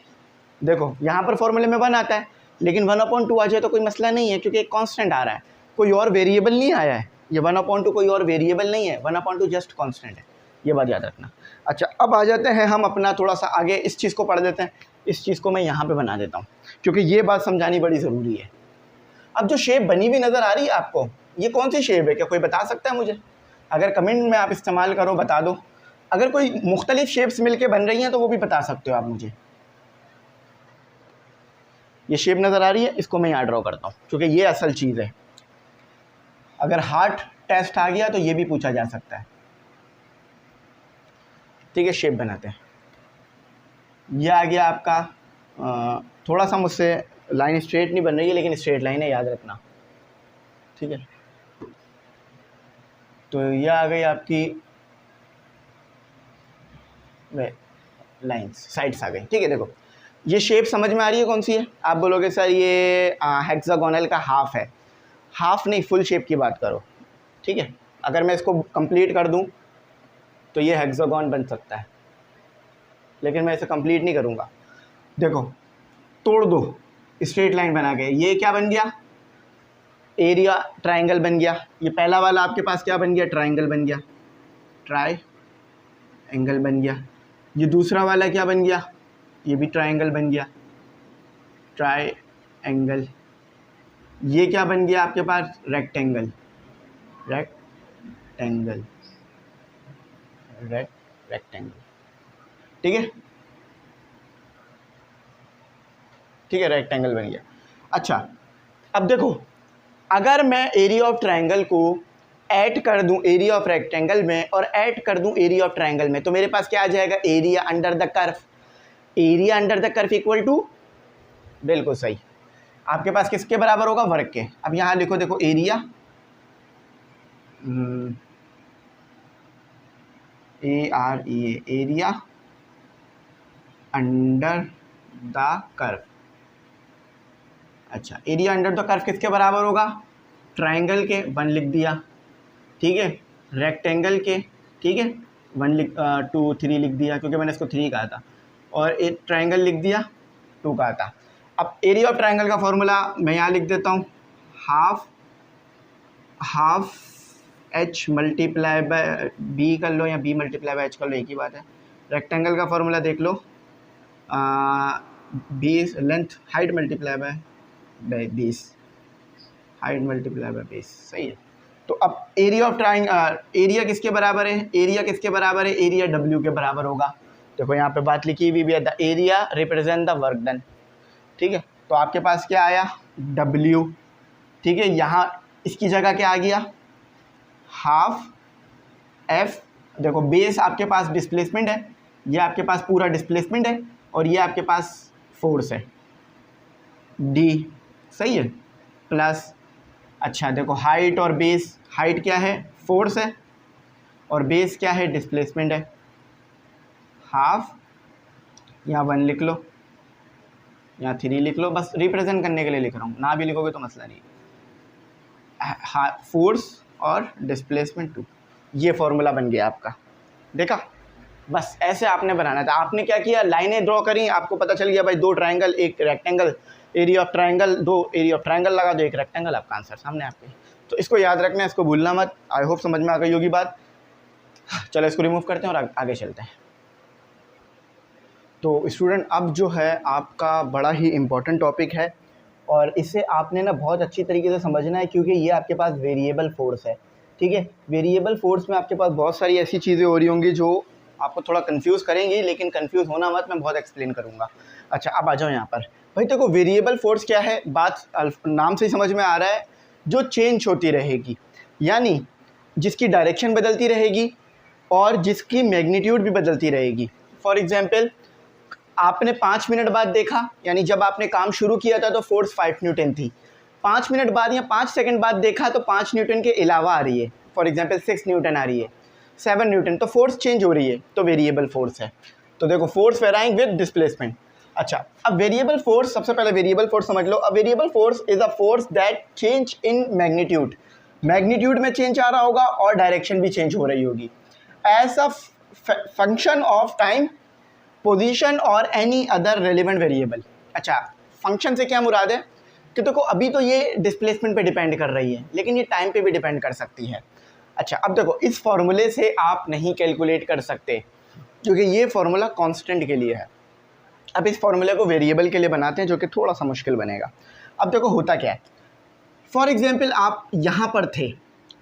देखो, यहाँ पर फॉर्मूले में 1 आता है, लेकिन 1/2 आ जाए तो कोई मसला नहीं है, क्योंकि एक कांस्टेंट आ रहा है, कोई और वेरिएबल नहीं आया है। ये 1/2 कोई और वेरिएबल नहीं है, 1/2 जस्ट कांस्टेंट है, ये बात याद रखना। अच्छा, अब आ जाते हैं हम अपना थोड़ा सा आगे, इस चीज़ को पढ़ देते हैं। इस चीज़ को मैं यहाँ पे बना देता हूँ, क्योंकि ये बात समझानी बड़ी ज़रूरी है। अब जो शेप बनी हुई नज़र आ रही है आपको, ये कौन सी शेप है? क्या कोई बता सकता है मुझे? अगर कमेंट में आप इस्तेमाल करो, बता दो। अगर कोई मुख्तलिफ शेप्स मिलके बन रही हैं तो वो भी बता सकते हो आप मुझे। ये शेप नज़र आ रही है, इसको मैं यहाँ ड्रॉ करता हूँ, क्योंकि ये असल चीज़ है। अगर हार्ट टेस्ट आ गया तो ये भी पूछा जा सकता है, ठीक है। शेप बनाते हैं। ये आ गया आपका, थोड़ा सा मुझसे लाइन स्ट्रेट नहीं बन रही है, लेकिन स्ट्रेट लाइन है, याद रखना, ठीक है। तो ये आ गई आपकी लाइंस, साइड्स आ गई, ठीक है। देखो, ये शेप समझ में आ रही है कौन सी है? आप बोलोगे सर ये हेक्सागोनल का हाफ है। हाफ नहीं, फुल शेप की बात करो, ठीक है। अगर मैं इसको कंप्लीट कर दूं तो ये हेक्सागोन बन सकता है, लेकिन मैं इसे कंप्लीट नहीं करूंगा। देखो, तोड़ दो, स्ट्रेट लाइन बना के, ये क्या बन गया? एरिया ट्रायंगल बन गया। ये पहला वाला आपके पास क्या बन गया? ट्रायंगल बन गया। ट्राई एंगल बन गया। ये दूसरा वाला क्या बन गया, ये भी ट्रायंगल बन गया, ट्राई एंगल। ये क्या बन गया आपके पास, रेक्टेंगल, रेक्टेंगल, रेक्टेंगल। ठीक है, ठीक है, रेक्टेंगल बन गया। अच्छा अब देखो, अगर मैं एरिया ऑफ ट्रायंगल को ऐड कर दूं एरिया ऑफ रेक्टेंगल में और ऐड कर दूं एरिया ऑफ ट्रायंगल में, तो मेरे पास क्या आ जाएगा, area under the curve. Area under the curve equal to, बिल्कुल सही, आपके पास किसके बराबर होगा, वर्ग के। अब यहां लिखो, देखो area, AREA, area under the curve. अच्छा, एरिया अंडर द कर्व किसके बराबर होगा, ट्रायंगल के, 1 लिख दिया, ठीक है, रेक्टेंगल के, ठीक है, 1 लिख 2 3 लिख दिया, क्योंकि मैंने इसको 3 कहा था, और एक ट्रायंगल लिख दिया, 2 कहा था। अब एरिया ऑफ ट्रायंगल का फॉर्मूला मैं यहाँ लिख देता हूँ, half H multiply by B कर लो या B मल्टीप्लाई बाय H कर लो, एक ही बात है। रेक्टेंगल का फॉर्मूला देख लो, base length, height multiply by base, height multiply by base, सही है। तो अब एरिया ऑफ ट्रायंगल, एरिया किसके बराबर है, एरिया किसके बराबर है, एरिया W के बराबर होगा। देखो यहाँ पे बात लिखी हुई भी है, the area represent the work done, ठीक है। तो आपके पास क्या आया, W, ठीक है, यहाँ इसकी जगह क्या आ गया, हाफ F। देखो बेस आपके पास डिस्प्लेसमेंट है, ये आपके पास पूरा डिस्प्लेसमेंट है, और ये आपके पास फोर्स है D, सही है, प्लस, अच्छा देखो हाइट और बेस, हाइट क्या है, फोर्स है, और बेस क्या है, डिस्प्लेसमेंट है, हाफ, यहाँ 1 लिख लो, यहाँ 3 लिख लो, बस रिप्रेजेंट करने के लिए लिख रहा हूँ, ना भी लिखोगे तो मसला नहीं। फोर्स और डिस्प्लेसमेंट 2, ये फॉर्मूला बन गया आपका, देखा, बस ऐसे आपने बनाना था। आपने क्या किया, लाइनें ड्रॉ करी, आपको पता चल गया भाई 2 triangle 1 rectangle, area of triangle 2 area of triangle लगा दो, 1 रेक्टेंगल, आपका आंसर सामने आपके। तो इसको याद रखना है, इसको भूलना मत। आई होप समझ में आ गई होगी बात। चलो इसको रिमूव करते हैं और आगे चलते हैं। तो स्टूडेंट, अब जो है आपका बड़ा ही इम्पोर्टेंट टॉपिक है, और इसे आपने ना बहुत अच्छी तरीके से समझना है, क्योंकि ये आपके पास वेरिएबल फोर्स है, ठीक है। वेरिएबल फोर्स में आपके पास बहुत सारी ऐसी चीज़ें हो रही होंगी जो आपको थोड़ा कंफ्यूज करेंगी, लेकिन कंफ्यूज होना मत, मैं बहुत एक्सप्लेन करूँगा। अच्छा अब आ जाओ यहाँ पर। भाई देखो वेरिएबल फोर्स क्या है, बात नाम से ही समझ में आ रहा है, जो चेंज होती रहेगी, यानी जिसकी डायरेक्शन बदलती रहेगी और जिसकी मैग्नीट्यूड भी बदलती रहेगी। फॉर एग्जाम्पल, आपने 5 मिनट बाद देखा, यानी जब आपने काम शुरू किया था तो फोर्स 5 न्यूटन थी, 5 मिनट बाद या 5 सेकंड बाद देखा तो 5 न्यूटन के अलावा आ रही है, फॉर एग्जांपल 6 न्यूटन आ रही है, 7 न्यूटन, तो फोर्स चेंज हो रही है, तो वेरिएबल फोर्स है। तो देखो फोर्स वेराइंग विद डिस्प्लेसमेंट। अच्छा अब वेरिएबल फोर्स, सबसे पहले वेरिएबल फोर्स समझ लो। A variable force is a force that change in magnitude, magnitude में चेंज आ रहा होगा और डायरेक्शन भी चेंज हो रही होगी, as a function of time, position और एनी अदर रेलिवेंट वेरिएबल। अच्छा फंक्शन से क्या मुराद है कि देखो अभी तो ये डिस्प्लेसमेंट पे डिपेंड कर रही है, लेकिन ये टाइम पे भी डिपेंड कर सकती है। अच्छा अब देखो इस फॉर्मूले से आप नहीं कैलकुलेट कर सकते, क्योंकि ये फॉर्मूला कांस्टेंट के लिए है। अब इस फॉर्मूले को वेरिएबल के लिए बनाते हैं, जो कि थोड़ा सा मुश्किल बनेगा। अब देखो होता क्या है, फॉर एग्जाम्पल आप यहाँ पर थे,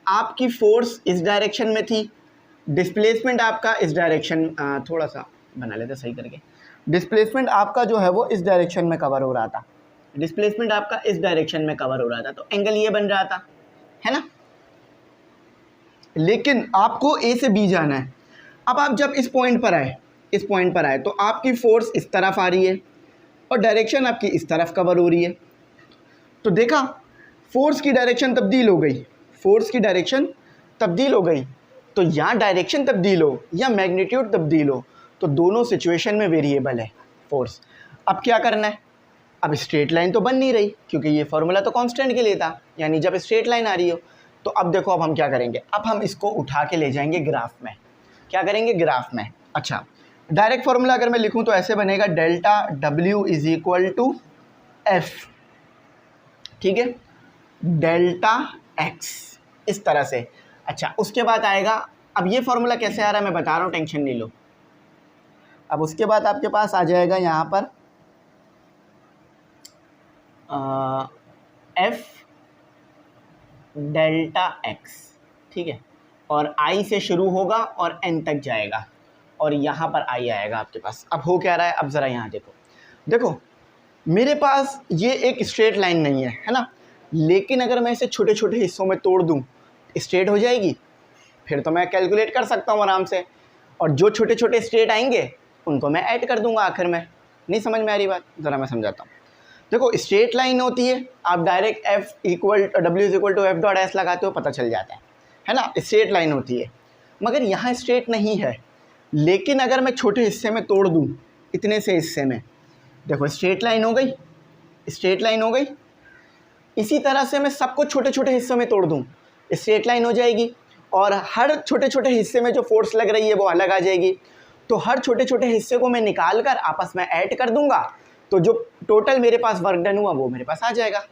आपकी फोर्स इस डायरेक्शन में थी, डिस्प्लेसमेंट आपका इस डायरेक्शन, थोड़ा सा बना लेते सही करके, डिस्प्लेसमेंट आपका जो है वो इस डायरेक्शन में कवर हो रहा था, डिस्प्लेसमेंट आपका इस डायरेक्शन में कवर हो रहा था, तो एंगल ये बन रहा था, है ना। लेकिन आपको ए से बी जाना है। अब आप जब इस पॉइंट पर आए, इस पॉइंट पर आए, तो आपकी फोर्स इस तरफ आ रही है और डायरेक्शन आपकी इस तरफ कवर हो रही है। तो देखा फोर्स की डायरेक्शन तब्दील हो गई, फोर्स की डायरेक्शन तब्दील हो गई। तो या डायरेक्शन तब्दील हो या मैग्नीट्यूड तब्दील हो, तो दोनों सिचुएशन में वेरिएबल है फोर्स। अब क्या करना है, अब स्ट्रेट लाइन तो बन नहीं रही, क्योंकि ये फॉर्मूला तो कांस्टेंट के लिए था, यानी जब स्ट्रेट लाइन आ रही हो। तो अब देखो अब हम क्या करेंगे, अब हम इसको उठा के ले जाएंगे ग्राफ में। क्या करेंगे, ग्राफ में। अच्छा डायरेक्ट फॉर्मूला अगर मैं लिखूं तो ऐसे बनेगा, delta W is equal to F, ठीक है, डेल्टा X, इस तरह से। अच्छा उसके बाद आएगा अब ये फॉर्मूला कैसे आ रहा है मैं बता रहा हूँ, टेंशन नहीं लो। अब उसके बाद आपके पास आ जाएगा यहाँ पर एफ डेल्टा एक्स, ठीक है, और आई से शुरू होगा और एन तक जाएगा और यहाँ पर आई आएगा आपके पास। अब हो क्या रहा है, अब ज़रा यहाँ देखो, देखो मेरे पास ये एक स्ट्रेट लाइन नहीं है ना, लेकिन अगर मैं इसे छोटे छोटे हिस्सों में तोड़ दूँ स्ट्रेट हो जाएगी, फिर तो मैं कैलकुलेट कर सकता हूँ आराम से, और जो छोटे छोटे स्ट्रेट आएंगे उनको मैं ऐड कर दूंगा आखिर में। नहीं समझ में आ रही बात, ज़रा मैं समझाता हूँ। देखो स्ट्रेट लाइन होती है, आप direct F equal W is equal to F dot S लगाते हो, पता चल जाता है ना, स्ट्रेट लाइन होती है। मगर यहाँ स्ट्रेट नहीं है, लेकिन अगर मैं छोटे हिस्से में तोड़ दूँ, इतने से हिस्से में, देखो स्ट्रेट लाइन हो गई, स्ट्रेट लाइन हो गई। इसी तरह से मैं सबको छोटे छोटे हिस्सों में तोड़ दूँ, स्ट्रेट लाइन हो जाएगी, और हर छोटे छोटे हिस्से में जो फोर्स लग रही है वो अलग आ जाएगी। तो हर छोटे छोटे हिस्से को मैं निकाल कर आपस में ऐड कर दूंगा, तो जो टोटल मेरे पास वर्क डन हुआ वो मेरे पास आ जाएगा।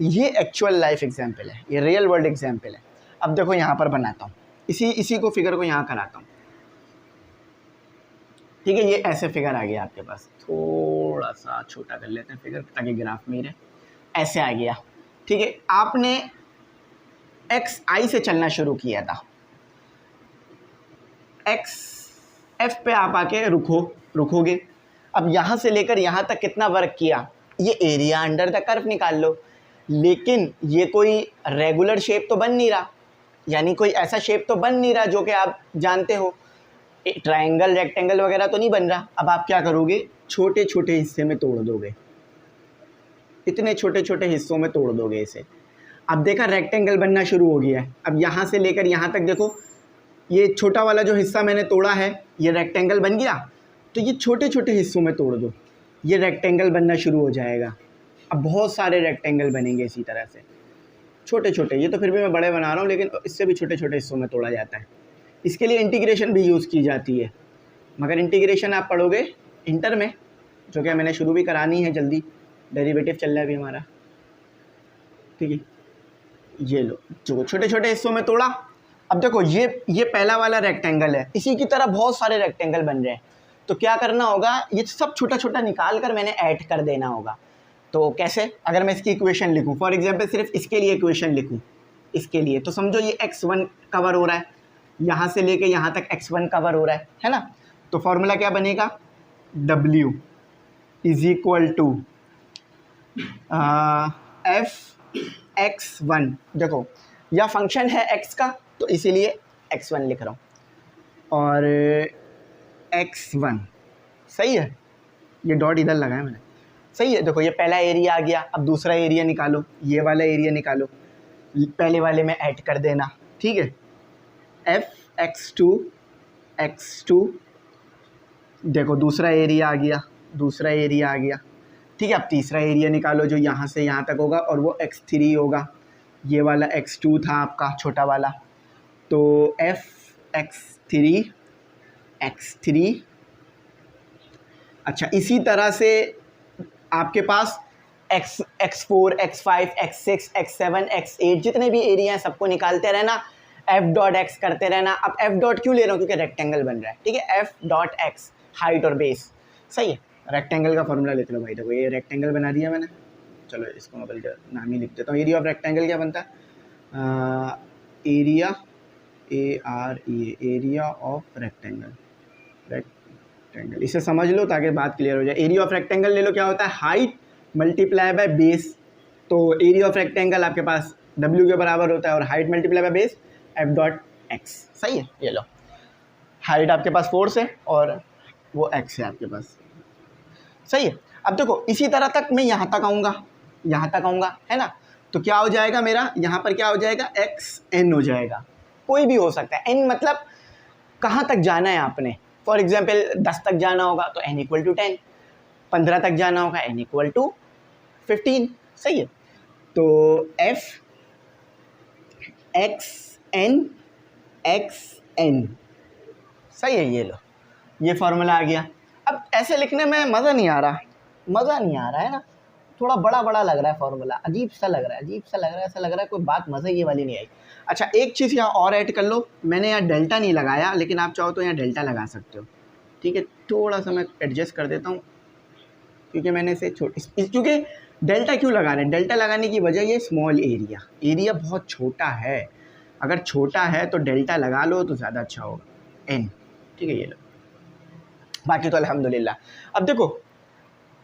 ये एक्चुअल लाइफ एग्जाम्पल है, ये रियल वर्ल्ड एग्जाम्पल है। अब देखो यहाँ पर बनाता हूँ, इसी को फिगर को यहाँ कराता हूँ, ठीक है। ये ऐसे फिगर आ गया आपके पास, थोड़ा सा छोटा कर लेते हैं फिगर ताकि ग्राफ में ही रहे, ऐसे आ गया, ठीक है। आपने एक्स आई से चलना शुरू किया था, एक्स एफ पे आप आके रुकोगे। अब यहाँ से लेकर यहाँ तक कितना वर्क किया, ये एरिया अंडर द कर्व निकाल लो। लेकिन ये कोई रेगुलर शेप तो बन नहीं रहा, यानी कोई ऐसा शेप तो बन नहीं रहा जो कि आप जानते हो, ट्रायंगल रेक्टेंगल वगैरह तो नहीं बन रहा। अब आप क्या करोगे, छोटे छोटे हिस्से में तोड़ दोगे, इतने छोटे छोटे हिस्सों में तोड़ दोगे इसे। अब देखा रेक्टेंगल बनना शुरू हो गया है। अब यहाँ से लेकर यहाँ तक देखो, ये छोटा वाला जो हिस्सा मैंने तोड़ा है ये रेक्टेंगल बन गया, तो ये छोटे छोटे हिस्सों में तोड़ दो, ये रेक्टेंगल बनना शुरू हो जाएगा। अब बहुत सारे रेक्टेंगल बनेंगे इसी तरह से, छोटे छोटे, ये तो फिर भी मैं बड़े बना रहा हूँ, लेकिन इससे भी छोटे छोटे हिस्सों में तोड़ा जाता है। इसके लिए इंटीग्रेशन भी यूज़ की जाती है, मगर इंटीग्रेशन आप पढ़ोगे इंटर में, जो कि मैंने शुरू भी करानी है जल्दी, डेरिवेटिव चल रहा है अभी हमारा, ठीक है। ये लो, जो छोटे छोटे हिस्सों में तोड़ा। अब देखो ये पहला वाला रेक्टेंगल है, इसी की तरह बहुत सारे रेक्टेंगल बन रहे हैं, तो क्या करना होगा, ये सब छोटा छोटा निकाल कर मैंने ऐड कर देना होगा। तो कैसे, अगर मैं इसकी इक्वेशन लिखूं, फॉर एग्जांपल सिर्फ इसके लिए इक्वेशन लिखूं, इसके लिए तो समझो ये x1 कवर हो रहा है, यहाँ से लेके यहाँ तक x1 कवर हो रहा है ना। तो फॉर्मूला क्या बनेगा, w is equal to f(x1), देखो यह फंक्शन है x का, तो इसीलिए x1 लिख रहा हूँ, और x1 सही है, ये डॉट इधर लगाया मैंने, सही है। देखो ये पहला एरिया आ गया, अब दूसरा एरिया निकालो, ये वाला एरिया निकालो, पहले वाले में ऐड कर देना, ठीक है। f(x2) देखो दूसरा एरिया आ गया, दूसरा एरिया आ गया, ठीक है। अब तीसरा एरिया निकालो जो यहाँ से यहाँ तक होगा, और वो x3 होगा, ये वाला x2 था आपका छोटा वाला, तो f(x3) अच्छा इसी तरह से आपके पास x4, x5, x6, x7, x8 जितने भी एरिया हैं सबको निकालते रहना, f.x करते रहना। अब f डॉट क्यों ले रहा हूँ, क्योंकि रेक्टेंगल बन रहा है, ठीक है। f.x हाइट और बेस, सही है। रेक्टेंगल का फॉर्मूला लेते लो भाई, देखो ये रेक्टेंगल बना दिया मैंने, चलो इसको मैं बल्कि नाम ही लिख देता हूँ। एरिया ऑफ रेक्टेंगल क्या बनता है, एरिया एरिया ऑफ रेक्टेंगल, इसे समझ लो ताकि बात क्लियर हो जाए। एरिया ऑफ रेक्टेंगल ले लो, क्या होता है, हाइट मल्टीप्लाई बाय बेस। तो एरिया ऑफ रेक्टेंगल आपके पास W के बराबर होता है, और height multiply by base f.x, सही है। ये लो, हाइट आपके पास 4 है और वो x है आपके पास, सही है। अब देखो इसी तरह तक मैं यहाँ तक आऊँगा, यहाँ तक आऊँगा, है ना। तो क्या हो जाएगा मेरा, यहाँ पर क्या हो जाएगा, xn हो जाएगा, कोई भी हो सकता है। n मतलब कहाँ तक जाना है आपने, फॉर एग्जाम्पल 10 तक जाना होगा तो n = 10, 15 तक जाना होगा n = 15, सही है। तो f(xn) सही है, ये लो, ये फॉर्मूला आ गया। अब ऐसे लिखने में मज़ा नहीं आ रहा है ना, थोड़ा बड़ा बड़ा लग रहा है फॉर्मूला, अजीब सा लग रहा है, ऐसा लग रहा है कोई बात मज़े ये वाली नहीं आई। अच्छा एक चीज़ यहाँ और ऐड कर लो, मैंने यहाँ डेल्टा नहीं लगाया, लेकिन आप चाहो तो यहाँ डेल्टा लगा सकते हो, ठीक है। थोड़ा सा मैं एडजस्ट कर देता हूँ क्योंकि मैंने इसे क्योंकि डेल्टा क्यों लगा रहे हैं, डेल्टा लगाने की वजह ये स्मॉल एरिया बहुत छोटा है, अगर छोटा है तो डेल्टा लगा लो तो ज़्यादा अच्छा होगा एन, ठीक है। ये लो, बाकी तो अल्हम्दुलिल्लाह। अब देखो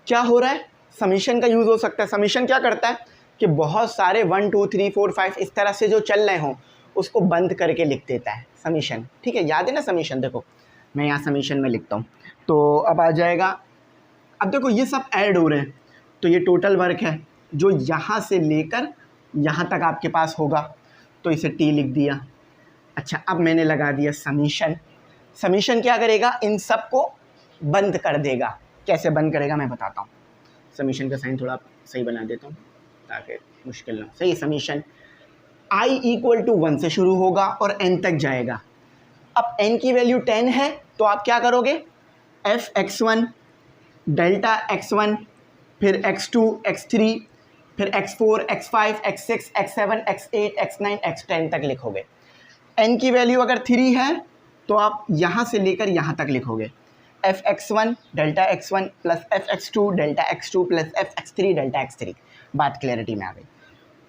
क्या हो रहा है, समीशन का यूज़ हो सकता है। समीशन क्या करता है कि बहुत सारे 1 2 3 4 5 इस तरह से जो चल रहे हों उसको बंद करके लिख देता है समीशन, ठीक है। याद है ना समीशन, देखो मैं यहाँ समीशन में लिखता हूँ तो अब आ जाएगा। अब देखो ये सब ऐड हो रहे हैं तो ये टोटल वर्क है जो यहाँ से लेकर यहाँ तक आपके पास होगा, तो इसे टी लिख दिया। अच्छा अब मैंने लगा दिया समीशन। समीशन क्या करेगा, इन सब को बंद कर देगा। कैसे बंद करेगा मैं बताता हूँ। समीशन का साइन थोड़ा सही बना देता हूँ ताकि मुश्किल ना हो। सही, समीशन i = 1 से शुरू होगा और n तक जाएगा। अब n की वैल्यू 10 है तो आप क्या करोगे, f(x1) डेल्टा x1 फिर x2 x3 फिर x4 x5 x6 x7 x8 x9 x10 तक लिखोगे। n की वैल्यू अगर 3 है तो आप यहाँ से लेकर यहाँ तक लिखोगे, f(x1) delta x1 plus f(x2) delta x2 plus f(x3) delta x3। बात क्लैरिटी में आ गई।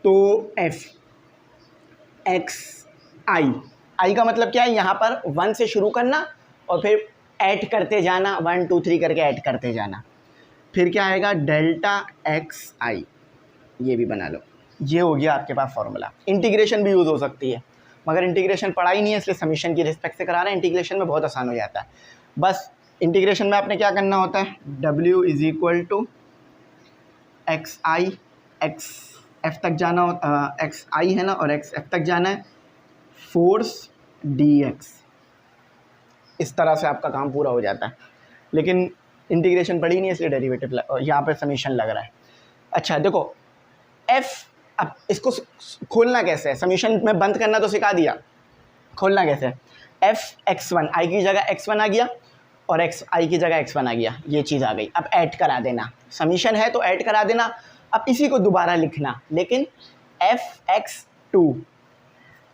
तो f(x)i का मतलब क्या है, यहाँ पर 1 से शुरू करना और फिर ऐड करते जाना, 1 2 3 करके ऐड करते जाना। फिर क्या आएगा, डेल्टा xi, ये भी बना लो। ये हो गया आपके पास फॉर्मूला। इंटीग्रेशन भी यूज़ हो सकती है, मगर इंटीग्रेशन पढ़ा ही नहीं है इसलिए समीशन की रिस्पेक्ट से करा रहे हैं। इंटीग्रेशन में बहुत आसान हो जाता है। बस इंटीग्रेशन में आपने क्या करना होता है, w = xi, x f तक जाना हो, xi है ना, और x f तक जाना है, फोर्स dx। इस तरह से आपका काम पूरा हो जाता है। लेकिन इंटीग्रेशन पढ़ी नहीं है इसलिए डेरिवेटिव यहाँ पर समीशन लग रहा है। अच्छा देखो f, अब इसको खोलना कैसे है, समीशन में बंद करना तो सिखा दिया, खोलना कैसे है। f(x1) i की जगह x1 आ गया और xi की जगह x1 आ गया, ये चीज़ आ गई। अब ऐड करा देना, समीशन है तो ऐड करा देना। अब इसी को दोबारा लिखना, लेकिन f(x2)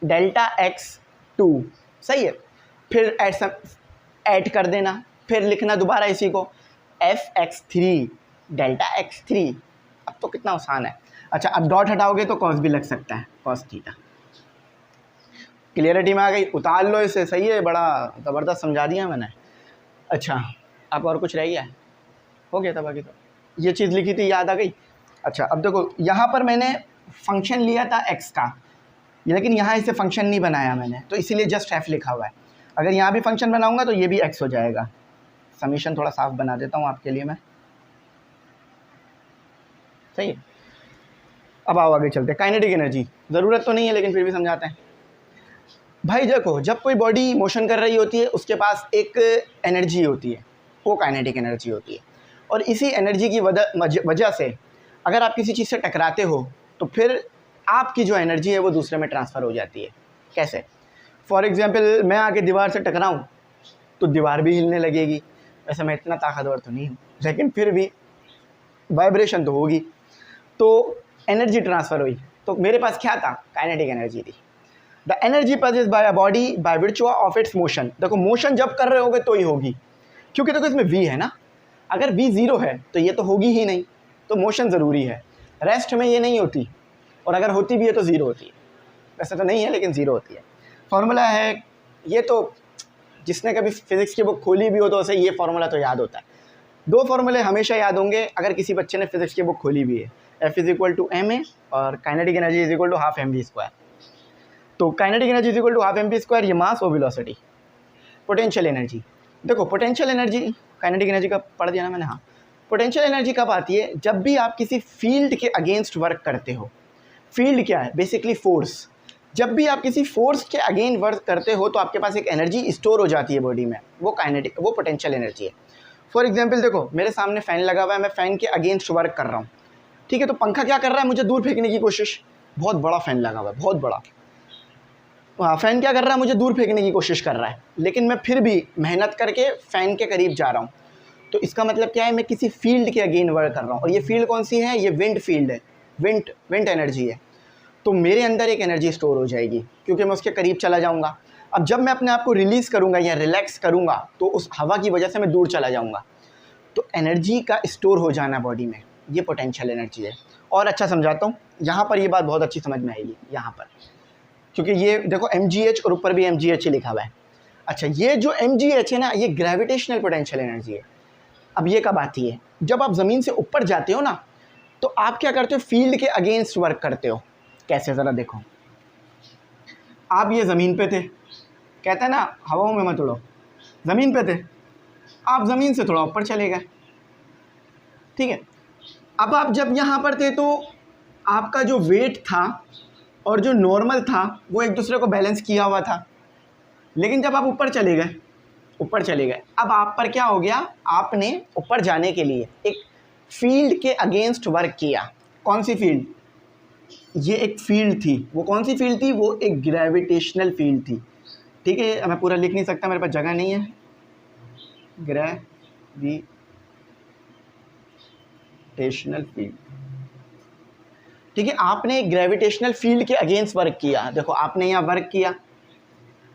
डेल्टा x2, सही है। फिर ऐड कर देना, फिर लिखना दोबारा इसी को, f(x3) डेल्टा x3। अब तो कितना आसान है। अच्छा अब डॉट हटाओगे तो कॉस भी लग सकता है, कॉस थीटा। क्लियरिटी में आ गई, उतार लो इसे, सही है, बड़ा ज़बरदस्त समझा दिया मैंने। अच्छा अब और कुछ रह गया है, हो गया था बाकी तो ये चीज़ लिखी थी, याद आ गई। अच्छा अब देखो यहाँ पर मैंने फंक्शन लिया था x का, लेकिन यहाँ इसे फंक्शन नहीं बनाया मैंने, तो इसीलिए जस्ट f लिखा हुआ है। अगर यहाँ भी फंक्शन बनाऊँगा तो ये भी x हो जाएगा। समीशन थोड़ा साफ बना देता हूँ आपके लिए मैं, सही है। अब आओ आगे चलते हैं। काइनेटिक एनर्जी ज़रूरत तो नहीं है लेकिन फिर भी समझाते हैं। भाई देखो जब कोई बॉडी मोशन कर रही होती है उसके पास एक एनर्जी होती है, वो काइनेटिक एनर्जी होती है। और इसी एनर्जी की वजह से अगर आप किसी चीज़ से टकराते हो तो फिर आपकी जो एनर्जी है वो दूसरे में ट्रांसफ़र हो जाती है। कैसे, फॉर एग्ज़ाम्पल मैं आके दीवार से टकराऊँ तो दीवार भी हिलने लगेगी। वैसे मैं इतना ताकतवर तो नहीं हूँ लेकिन फिर भी वाइब्रेशन तो होगी, तो एनर्जी ट्रांसफ़र हुई। तो मेरे पास क्या था, काइनेटिक एनर्जी थी। The energy possessed by a body by virtue of its motion. देखो मोशन जब कर रहे होगे तो ही होगी, क्योंकि देखो इसमें v है ना, अगर v 0 है तो ये तो होगी ही नहीं, तो मोशन ज़रूरी है। रेस्ट में ये नहीं होती, और अगर होती भी है तो ज़ीरो होती है। वैसे तो नहीं है लेकिन ज़ीरो होती है। फार्मूला है ये, तो जिसने कभी फिज़िक्स की बुक खोली भी हो तो उसे ये फार्मूला तो याद होता है। दो फार्मूले हमेशा याद होंगे अगर किसी बच्चे ने फिज़िक्स की बुक खोली भी है, F = ma और काइनेटिक एनर्जी = ½ mv²। तो काइनेटिक एनर्जी = ½ mv², ये मास और वेलोसिटी। पोटेंशियल एनर्जी, देखो पोटेंशियल एनर्जी काइनेटिक एनर्जी का पढ़ दिया ना मैंने, हाँ। पोटेंशियल एनर्जी कब आती है, जब भी आप किसी फील्ड के अगेंस्ट वर्क करते हो। फील्ड क्या है, बेसिकली फोर्स। जब भी आप किसी फोर्स के अगेंस्ट वर्क करते हो तो आपके पास एक एनर्जी स्टोर हो जाती है बॉडी में, वो पोटेंशियल एनर्जी है। फॉर एग्जाम्पल देखो मेरे सामने फ़ैन लगा हुआ है, मैं फ़ैन के अगेंस्ट वर्क कर रहा हूँ, ठीक है। तो पंखा क्या कर रहा है, मुझे दूर फेंकने की कोशिश, बहुत बड़ा फ़ैन लगा हुआ है, बहुत बड़ा। फ़ैन क्या कर रहा है, मुझे दूर फेंकने की कोशिश कर रहा है, लेकिन मैं फिर भी मेहनत करके फ़ैन के करीब जा रहा हूँ। तो इसका मतलब क्या है, मैं किसी फील्ड के अगेंस्ट वर्क कर रहा हूँ। और ये फील्ड कौन सी है, ये विंड फील्ड है, विंड एनर्जी है। तो मेरे अंदर एक एनर्जी स्टोर हो जाएगी क्योंकि मैं उसके करीब चला जाऊँगा। अब जब मैं अपने आप को रिलीज़ करूँगा या रिलैक्स करूँगा तो उस हवा की वजह से मैं दूर चला जाऊँगा। तो एनर्जी का स्टोर हो जाना बॉडी में, ये पोटेंशियल एनर्जी है। और अच्छा समझाता हूँ, यहाँ पर ये बात बहुत अच्छी समझ में आएगी यहाँ पर, क्योंकि ये देखो mgh और ऊपर भी mgh ही लिखा हुआ है। अच्छा, ये जो mgh है ना, ये ग्रेविटेशनल पोटेंशियल एनर्जी है। अब ये कब आती है? जब आप ज़मीन से ऊपर जाते हो ना, तो आप क्या करते हो? फील्ड के अगेंस्ट वर्क करते हो। कैसे? ज़रा देखो, आप ये ज़मीन पे थे, कहते हैं ना हवाओं में मत उड़ो, ज़मीन पे थे, आप ज़मीन से थोड़ा ऊपर चले गए, ठीक है। अब आप जब यहाँ पर थे तो आपका जो वेट था और जो नॉर्मल था वो एक दूसरे को बैलेंस किया हुआ था। लेकिन जब आप ऊपर चले गए, अब आप पर क्या हो गया? आपने ऊपर जाने के लिए एक फील्ड के अगेंस्ट वर्क किया। कौन सी फील्ड? ये एक फील्ड थी। वो कौन सी फील्ड थी? वो एक ग्रेविटेशनल फील्ड थी, ठीक है। मैं पूरा लिख नहीं सकता, मेरे पास जगह नहीं है। ग्रेविटेशनल फील्ड, ठीक है। आपने एक ग्रेविटेशनल फील्ड के अगेंस्ट वर्क किया। देखो, आपने यहाँ वर्क किया,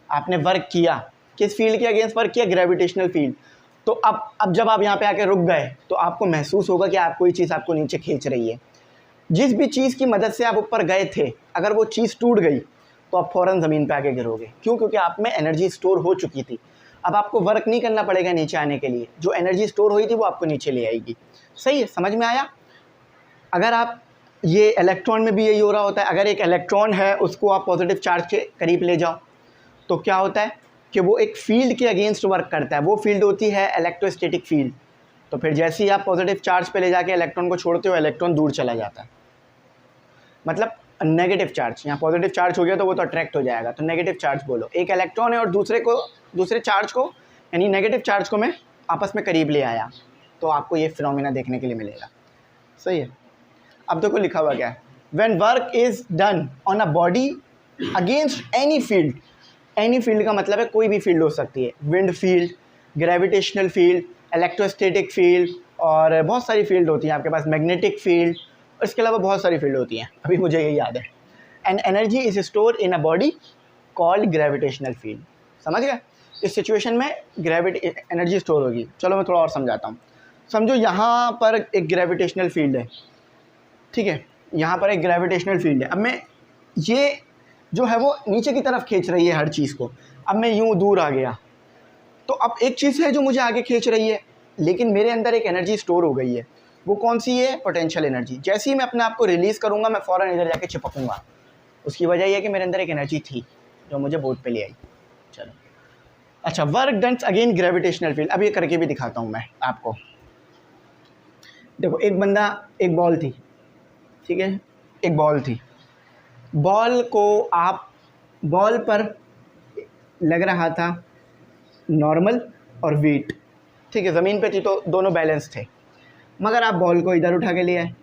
आपने वर्क किया, किस फील्ड के अगेंस्ट वर्क किया? Gravitational field. तो अब जब आप यहाँ पे आके रुक गए तो आपको महसूस होगा कि आप कोई चीज़ आपको नीचे खींच रही है। जिस भी चीज़ की मदद से आप ऊपर गए थे, अगर वो चीज़ टूट गई तो आप फ़ौरन ज़मीन पे आके गिरोगे। क्यों? क्योंकि आप में एनर्जी स्टोर हो चुकी थी। अब आपको वर्क नहीं करना पड़ेगा नीचे आने के लिए, जो एनर्जी स्टोर हुई थी वो आपको नीचे ले आएगी। सही है, समझ में आया? अगर आप, ये इलेक्ट्रॉन में भी यही हो रहा होता है। अगर एक इलेक्ट्रॉन है, उसको आप पॉजिटिव चार्ज के करीब ले जाओ तो क्या होता है कि वो एक फील्ड के अगेंस्ट वर्क करता है। वो फील्ड होती है इलेक्ट्रोस्टैटिक फील्ड। तो फिर जैसे ही आप पॉजिटिव चार्ज पे ले जाके इलेक्ट्रॉन को छोड़ते हो, इलेक्ट्रॉन दूर चला जाता है। मतलब नेगेटिव चार्ज, यहाँ पॉजिटिव चार्ज हो गया तो वो तो अट्रैक्ट हो जाएगा, तो नेगेटिव चार्ज बोलो। एक इलेक्ट्रॉन है और दूसरे चार्ज को, यानी नेगेटिव चार्ज को मैं आपस में करीब ले आया, तो आपको ये फिनोमेना देखने के लिए मिलेगा। सही है। अब देखो लिखा हुआ क्या है, when work is done on a body against any field. Any field का मतलब है कोई भी फील्ड हो सकती है। Wind field, gravitational field, electrostatic field, और बहुत सारी फील्ड होती हैं आपके पास, मैग्नेटिक फील्ड, इसके अलावा बहुत सारी फील्ड होती हैं, अभी मुझे यही याद है। And energy is store in a body called gravitational field. समझ गए? इस सिचुएशन में एनर्जी स्टोर होगी। चलो मैं थोड़ा और समझाता हूँ। समझो यहाँ पर एक ग्रेविटेशनल फील्ड है, ठीक है। यहाँ पर एक ग्रेविटेशनल फील्ड है। अब मैं, ये जो है वो नीचे की तरफ खींच रही है हर चीज़ को। अब मैं यूँ दूर आ गया तो अब एक चीज़ है जो मुझे आगे खींच रही है, लेकिन मेरे अंदर एक एनर्जी स्टोर हो गई है। वो कौन सी है? Potential energy. जैसे ही मैं अपने आप को रिलीज़ करूँगा, मैं फ़ौरन इधर जाके चिपकूँगा। उसकी वजह यह है कि मेरे अंदर एक एनर्जी थी जो मुझे बोर्ड पे ले आई। चलो, अच्छा, work done again gravitational field. अब ये करके भी दिखाता हूँ मैं आपको। देखो, एक बंदा, एक बॉल थी, ठीक है, एक बॉल थी। बॉल को आप, बॉल पर लग रहा था नॉर्मल और वेट, ठीक है। ज़मीन पे थी तो दोनों बैलेंस थे, मगर आप बॉल को इधर उठा के ले आए।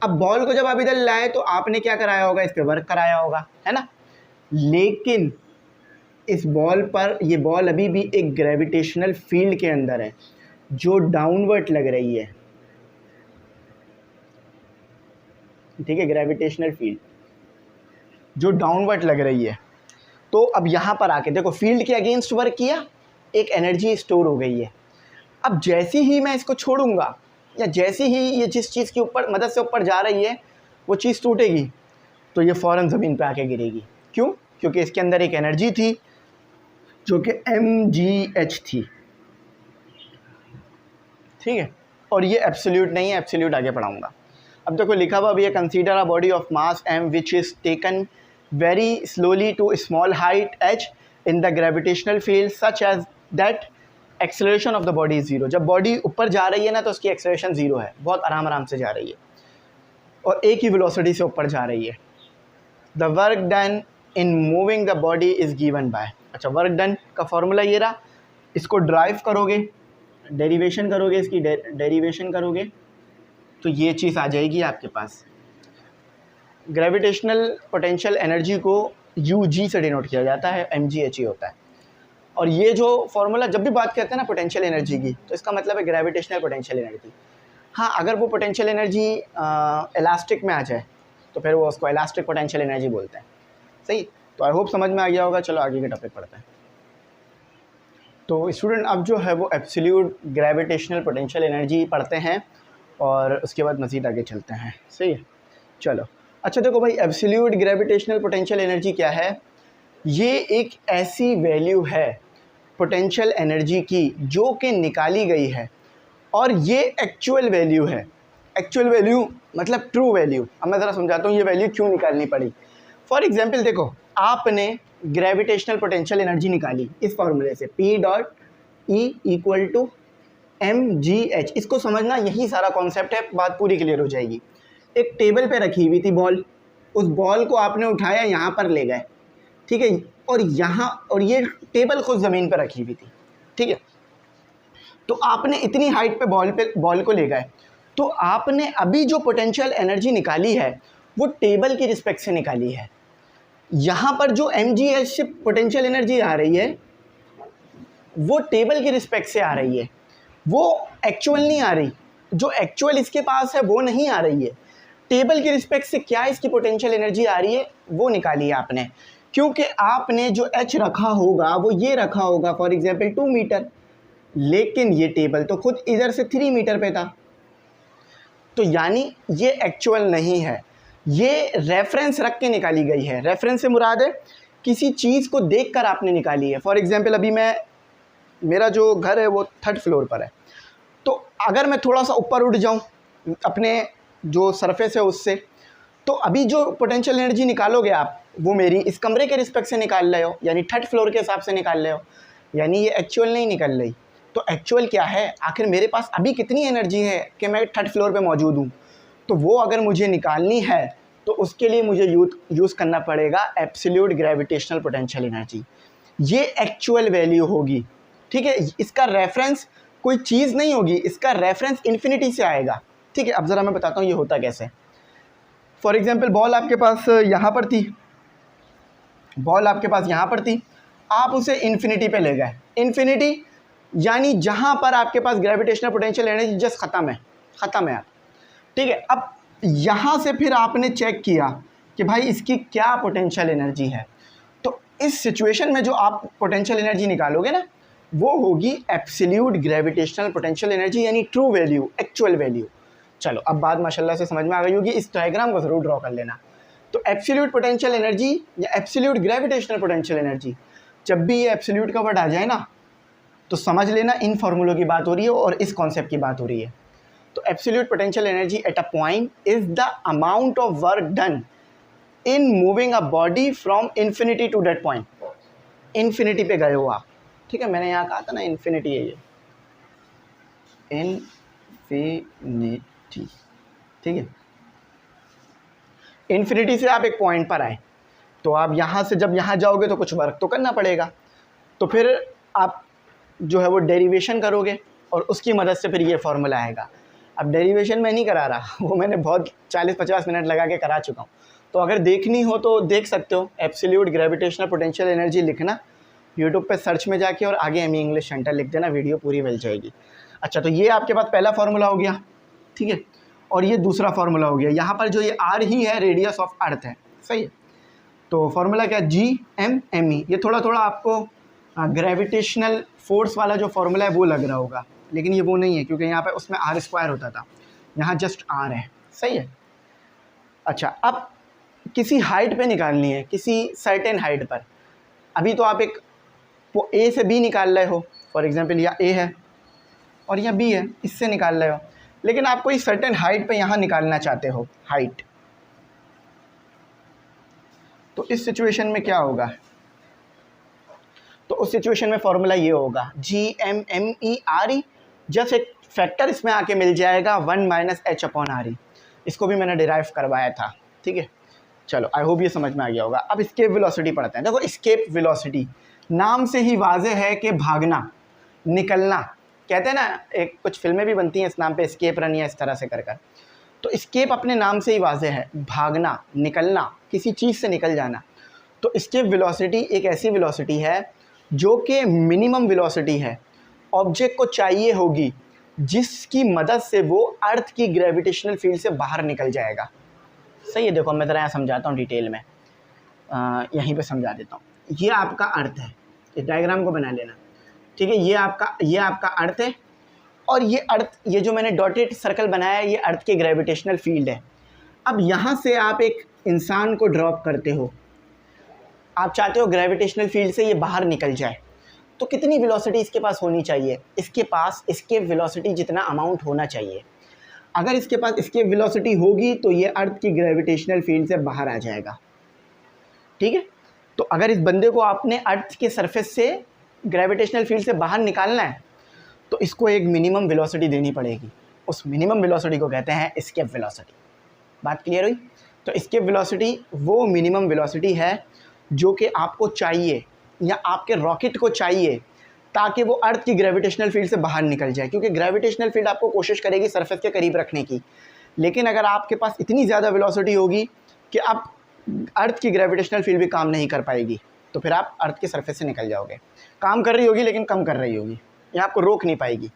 अब बॉल को जब आप इधर लाए तो आपने क्या कराया होगा? इस पे वर्क कराया होगा, है ना। लेकिन इस बॉल पर, ये बॉल अभी भी एक ग्रेविटेशनल फील्ड के अंदर है जो डाउनवर्ड लग रही है, ठीक है। ग्रेविटेशनल फील्ड जो डाउनवर्ड लग रही है। तो अब यहाँ पर आके देखो, फील्ड के अगेंस्ट वर्क किया, एक एनर्जी स्टोर हो गई है। अब जैसे ही मैं इसको छोड़ूंगा, या जैसे ही ये जिस चीज़ की ऊपर मदद से ऊपर जा रही है वो चीज़ टूटेगी, तो ये फ़ौरन ज़मीन पे आके गिरेगी। क्यों? क्योंकि इसके अंदर एक एनर्जी थी जो कि mgh थी, ठीक है। और ये एब्सोल्यूट नहीं है, एब्सोल्यूट आगे पढ़ाऊँगा। अब देखो लिखा हुआ भी है, consider a body of mass m which is taken very slowly to a small height h in the gravitational field such as that acceleration of the body is 0। जब बॉडी ऊपर जा रही है ना तो उसकी एक्सेलरेशन 0 है, बहुत आराम आराम से जा रही है और एक ही वेलोसिटी से ऊपर जा रही है। The work done in moving the body is given by. अच्छा, वर्क डन का फॉर्मूला ये रहा, इसको ड्राइव करोगे, डेरिवेशन करोगे, इसकी डेरिवेशन करोगे तो ये चीज़ आ जाएगी आपके पास। ग्रेविटेशनल पोटेंशियल एनर्जी को UG से डिनोट किया जाता है, mgh होता है। और ये जो फॉर्मूला, जब भी बात करते हैं ना पोटेंशियल एनर्जी की, तो इसका मतलब है ग्रेविटेशनल पोटेंशियल एनर्जी। हाँ, अगर वो पोटेंशियल एनर्जी इलास्टिक में आ जाए, तो फिर वो उसको इलास्टिक पोटेंशियल एनर्जी बोलते हैं। सही, तो आई होप समझ में आ गया होगा। चलो आगे के टॉपिक पढ़ते हैं। तो स्टूडेंट अब जो है वो एब्सोल्यूट ग्रेविटेशनल पोटेंशियल एनर्जी पढ़ते हैं और उसके बाद मज़ीद आगे चलते हैं। सही है, चलो। अच्छा देखो भाई, एब्सोल्यूट ग्रेविटेशनल पोटेंशियल एनर्जी क्या है? ये एक ऐसी वैल्यू है पोटेंशियल एनर्जी की जो कि निकाली गई है, और ये एक्चुअल वैल्यू है। एक्चुअल वैल्यू मतलब ट्रू वैल्यू। अब मैं ज़रा समझाता हूँ ये वैल्यू क्यों निकालनी पड़ी। फॉर एग्जांपल देखो, आपने ग्रेविटेशनल पोटेंशियल एनर्जी निकाली इस फॉर्मूले से, P dot E equal to mgh। इसको समझना, यही सारा कॉन्सेप्ट है, बात पूरी क्लियर हो जाएगी। एक टेबल पे रखी हुई थी बॉल, उस बॉल को आपने उठाया, यहाँ पर ले गए, ठीक है, और ये टेबल खुद ज़मीन पर रखी हुई थी, ठीक है। तो आपने इतनी हाइट पे बॉल को ले गए, तो आपने अभी जो पोटेंशियल एनर्जी निकाली है वो टेबल की रिस्पेक्ट से निकाली है। यहाँ पर जो mgh से पोटेंशियल एनर्जी आ रही है वो टेबल की रिस्पेक्ट से आ रही है, वो एक्चुअल नहीं आ रही। जो एक्चुअल इसके पास है वो नहीं आ रही है। टेबल की रिस्पेक्ट से क्या इसकी पोटेंशियल एनर्जी आ रही है वो निकाली है आपने, क्योंकि आपने जो h रखा होगा वो ये रखा होगा, फॉर एग्जांपल 2 मीटर, लेकिन ये टेबल तो खुद इधर से 3 मीटर पे था, तो यानी ये एक्चुअल नहीं है, ये रेफरेंस रख के निकाली गई है। रेफरेंस से मुराद है किसी चीज़ को देखकर आपने निकाली है। फॉर एग्जांपल अभी मेरा जो घर है वो 3rd फ्लोर पर है, तो अगर मैं थोड़ा सा ऊपर उठ जाऊं अपने जो सरफेस है उससे, तो अभी जो पोटेंशियल एनर्जी निकालोगे आप वो मेरी इस कमरे के रिस्पेक्ट से निकाल रहे हो, यानी 3rd फ्लोर के हिसाब से निकाल रहे हो, यानी ये एक्चुअल नहीं निकल रही। तो एक्चुअल क्या है, आखिर मेरे पास अभी कितनी एनर्जी है कि मैं 3rd फ्लोर पे मौजूद हूँ, तो वो अगर मुझे निकालनी है तो उसके लिए मुझे यूज़ करना पड़ेगा एब्सोल्यूट ग्रेविटेशनल पोटेंशियल एनर्जी। ये एक्चुअल वैल्यू होगी, ठीक है। इसका रेफरेंस कोई चीज़ नहीं होगी, इसका रेफरेंस इन्फिनिटी से आएगा, ठीक है। अब ज़रा मैं बताता हूँ ये होता कैसे। फॉर एग्जांपल बॉल आपके पास यहाँ पर थी, बॉल आपके पास यहाँ पर थी, आप उसे इन्फिनिटी पे ले गए। इन्फिनिटी यानी जहाँ पर आपके पास ग्रेविटेशनल पोटेंशियल एनर्जी जस्ट ख़त्म है, ठीक है। अब यहाँ से फिर आपने चेक किया कि भाई इसकी क्या पोटेंशियल एनर्जी है, तो इस सिचुएशन में जो आप पोटेंशियल एनर्जी निकालोगे ना वो होगी एब्सोल्यूट ग्रेविटेशनल पोटेंशियल एनर्जी, यानी ट्रू वैल्यू, एक्चुअल वैल्यू। चलो अब बात माशाल्लाह से समझ में आ गई होगी, इस डायग्राम को ज़रूर ड्रॉ कर लेना। तो एब्सोल्यूट पोटेंशियल एनर्जी या एब्सोल्यूट ग्रेविटेशनल पोटेंशियल एनर्जी, जब भी ये एब्सोल्यूट का वर्ड आ जाए ना तो समझ लेना इन फार्मूलों की बात हो रही है और इस कॉन्सेप्ट की बात हो रही है। तो absolute potential energy at a point is the amount of work done in moving a body from infinity to that point. Infinity पे गए हो आप, ठीक है, मैंने यहाँ कहा था ना इन्फिनिटी है ये, इन्फिनिटी, ठीक है। इन्फिनिटी से आप एक पॉइंट पर आए, तो आप यहाँ से जब यहाँ जाओगे तो कुछ वर्क तो करना पड़ेगा, तो फिर आप जो है वो डेरिवेशन करोगे और उसकी मदद से फिर ये फार्मूला आएगा। अब डेरिवेशन मैं नहीं करा रहा, वो मैंने बहुत 40-50 मिनट लगा के करा चुका हूँ, तो अगर देखनी हो तो देख सकते हो। एब्सोल्यूट ग्रेविटेशनल पोटेंशियल एनर्जी लिखना यूट्यूब पे सर्च में जाके और आगे एमई इंग्लिश सेंटर लिख देना, वीडियो पूरी मिल जाएगी। अच्छा, तो ये आपके पास पहला फार्मूला हो गया, ठीक है, और ये दूसरा फार्मूला हो गया। यहाँ पर जो ये आर ही है रेडियस ऑफ अर्थ है, सही है। तो फार्मूला क्या, GMME। ये थोड़ा थोड़ा आपको ग्रेविटेशनल फोर्स वाला जो फार्मूला है वो लग रहा होगा, लेकिन ये वो नहीं है, क्योंकि यहाँ पे उसमें R² होता था, यहाँ जस्ट R है, सही है। अच्छा, अब किसी हाइट पे निकालनी है, किसी सर्टेन हाइट पर। अभी तो आप एक A से B निकाल रहे हो, फॉर एग्जांपल या A है और या B है, इससे निकाल रहे हो, लेकिन आप कोई सर्टेन हाइट पे यहाँ निकालना चाहते हो हाइट, तो इस सिचुएशन में क्या होगा, तो उस सिचुएशन में फॉर्मूला ये होगा GMMERE, जस्ट एक फैक्टर इसमें आके मिल जाएगा 1 - h/RE। इसको भी मैंने डिराइव करवाया था, ठीक है। चलो आई होप ये समझ में आ गया होगा। अब स्केप वेलोसिटी पढ़ते हैं। देखो स्केप वेलोसिटी नाम से ही वाज़ेह है कि भागना, निकलना, कहते हैं ना, एक कुछ फिल्में भी बनती हैं इस नाम पे, स्केप रन या इस तरह से कर कर। तो स्केप अपने नाम से ही वाज़ेह है, भागना, निकलना, किसी चीज़ से निकल जाना। तो स्केप वेलोसिटी एक ऐसी वेलोसिटी है जो कि मिनिमम वेलोसिटी है, ऑब्जेक्ट को चाहिए होगी जिसकी मदद से वो अर्थ की ग्रेविटेशनल फील्ड से बाहर निकल जाएगा। सही है। देखो मैं ज़रा यहाँ समझाता हूँ डिटेल में, यहीं पे समझा देता हूँ। ये आपका अर्थ है, इस डायग्राम को बना लेना, ठीक है। ये आपका अर्थ है, और ये अर्थ, ये जो मैंने डॉटेड सर्कल बनाया है, ये अर्थ की ग्रेविटेशनल फील्ड है। अब यहाँ से आप एक इंसान को ड्रॉप करते हो, आप चाहते हो ग्रेविटेशनल फील्ड से ये बाहर निकल जाए, तो कितनी वेलोसिटी इसके पास होनी चाहिए? इसके पास इसके वेलोसिटी जितना अमाउंट होना चाहिए। अगर इसके पास इसके वेलोसिटी होगी तो ये अर्थ की ग्रेविटेशनल फील्ड से बाहर आ जाएगा, ठीक है। तो अगर इस बंदे को आपने अर्थ के सरफेस से ग्रेविटेशनल फील्ड से बाहर निकालना है तो इसको एक मिनिमम वेलोसिटी देनी पड़ेगी। उस मिनिमम वेलोसिटी को कहते हैं एस्केप वेलोसिटी। बात क्लियर हुई? तो एस्केप वेलोसिटी वो मिनिमम वेलोसिटी है जो कि आपको चाहिए या आपके रॉकेट को चाहिए ताकि वो अर्थ की ग्रेविटेशनल फील्ड से बाहर निकल जाए, क्योंकि ग्रेविटेशनल फील्ड आपको कोशिश करेगी सरफेस के करीब रखने की, लेकिन अगर आपके पास इतनी ज़्यादा वेलोसिटी होगी कि आप अर्थ की ग्रेविटेशनल फील्ड भी काम नहीं कर पाएगी, तो फिर आप अर्थ के सरफेस से निकल जाओगे। काम कर रही होगी लेकिन कम कर रही होगी, ये आपको रोक नहीं पाएगी।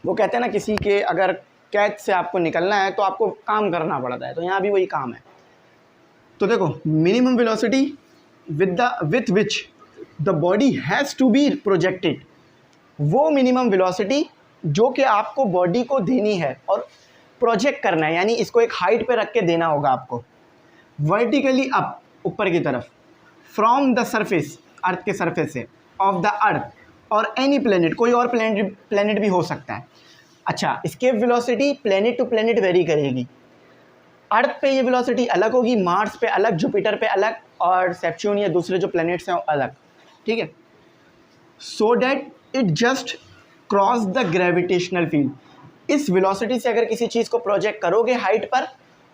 वो कहते हैं ना, किसी के अगर कैच से आपको निकलना है तो आपको काम करना पड़ता है, तो यहाँ भी वही काम है। तो देखो, minimum velocity with which the body has to be projected, वो मिनिमम वेलोसिटी जो कि आपको बॉडी को देनी है और प्रोजेक्ट करना है, यानी इसको एक हाइट पे रख के देना होगा आपको, वर्टिकली अप, ऊपर की तरफ, फ्रॉम द सरफेस, अर्थ के सरफेस से, ऑफ द अर्थ और एनी प्लेनेट, कोई और प्लेनेट भी हो सकता है। अच्छा, escape velocity planet to planet vary करेगी। अर्थ पे ये वेलोसिटी अलग होगी, मार्स पे अलग, जुपिटर पे अलग, और सेप्च्यून या दूसरे जो प्लैनेट्स हैं अलग, ठीक है। So that it just cross the gravitational field. इस वेलोसिटी से अगर किसी चीज़ को प्रोजेक्ट करोगे हाइट पर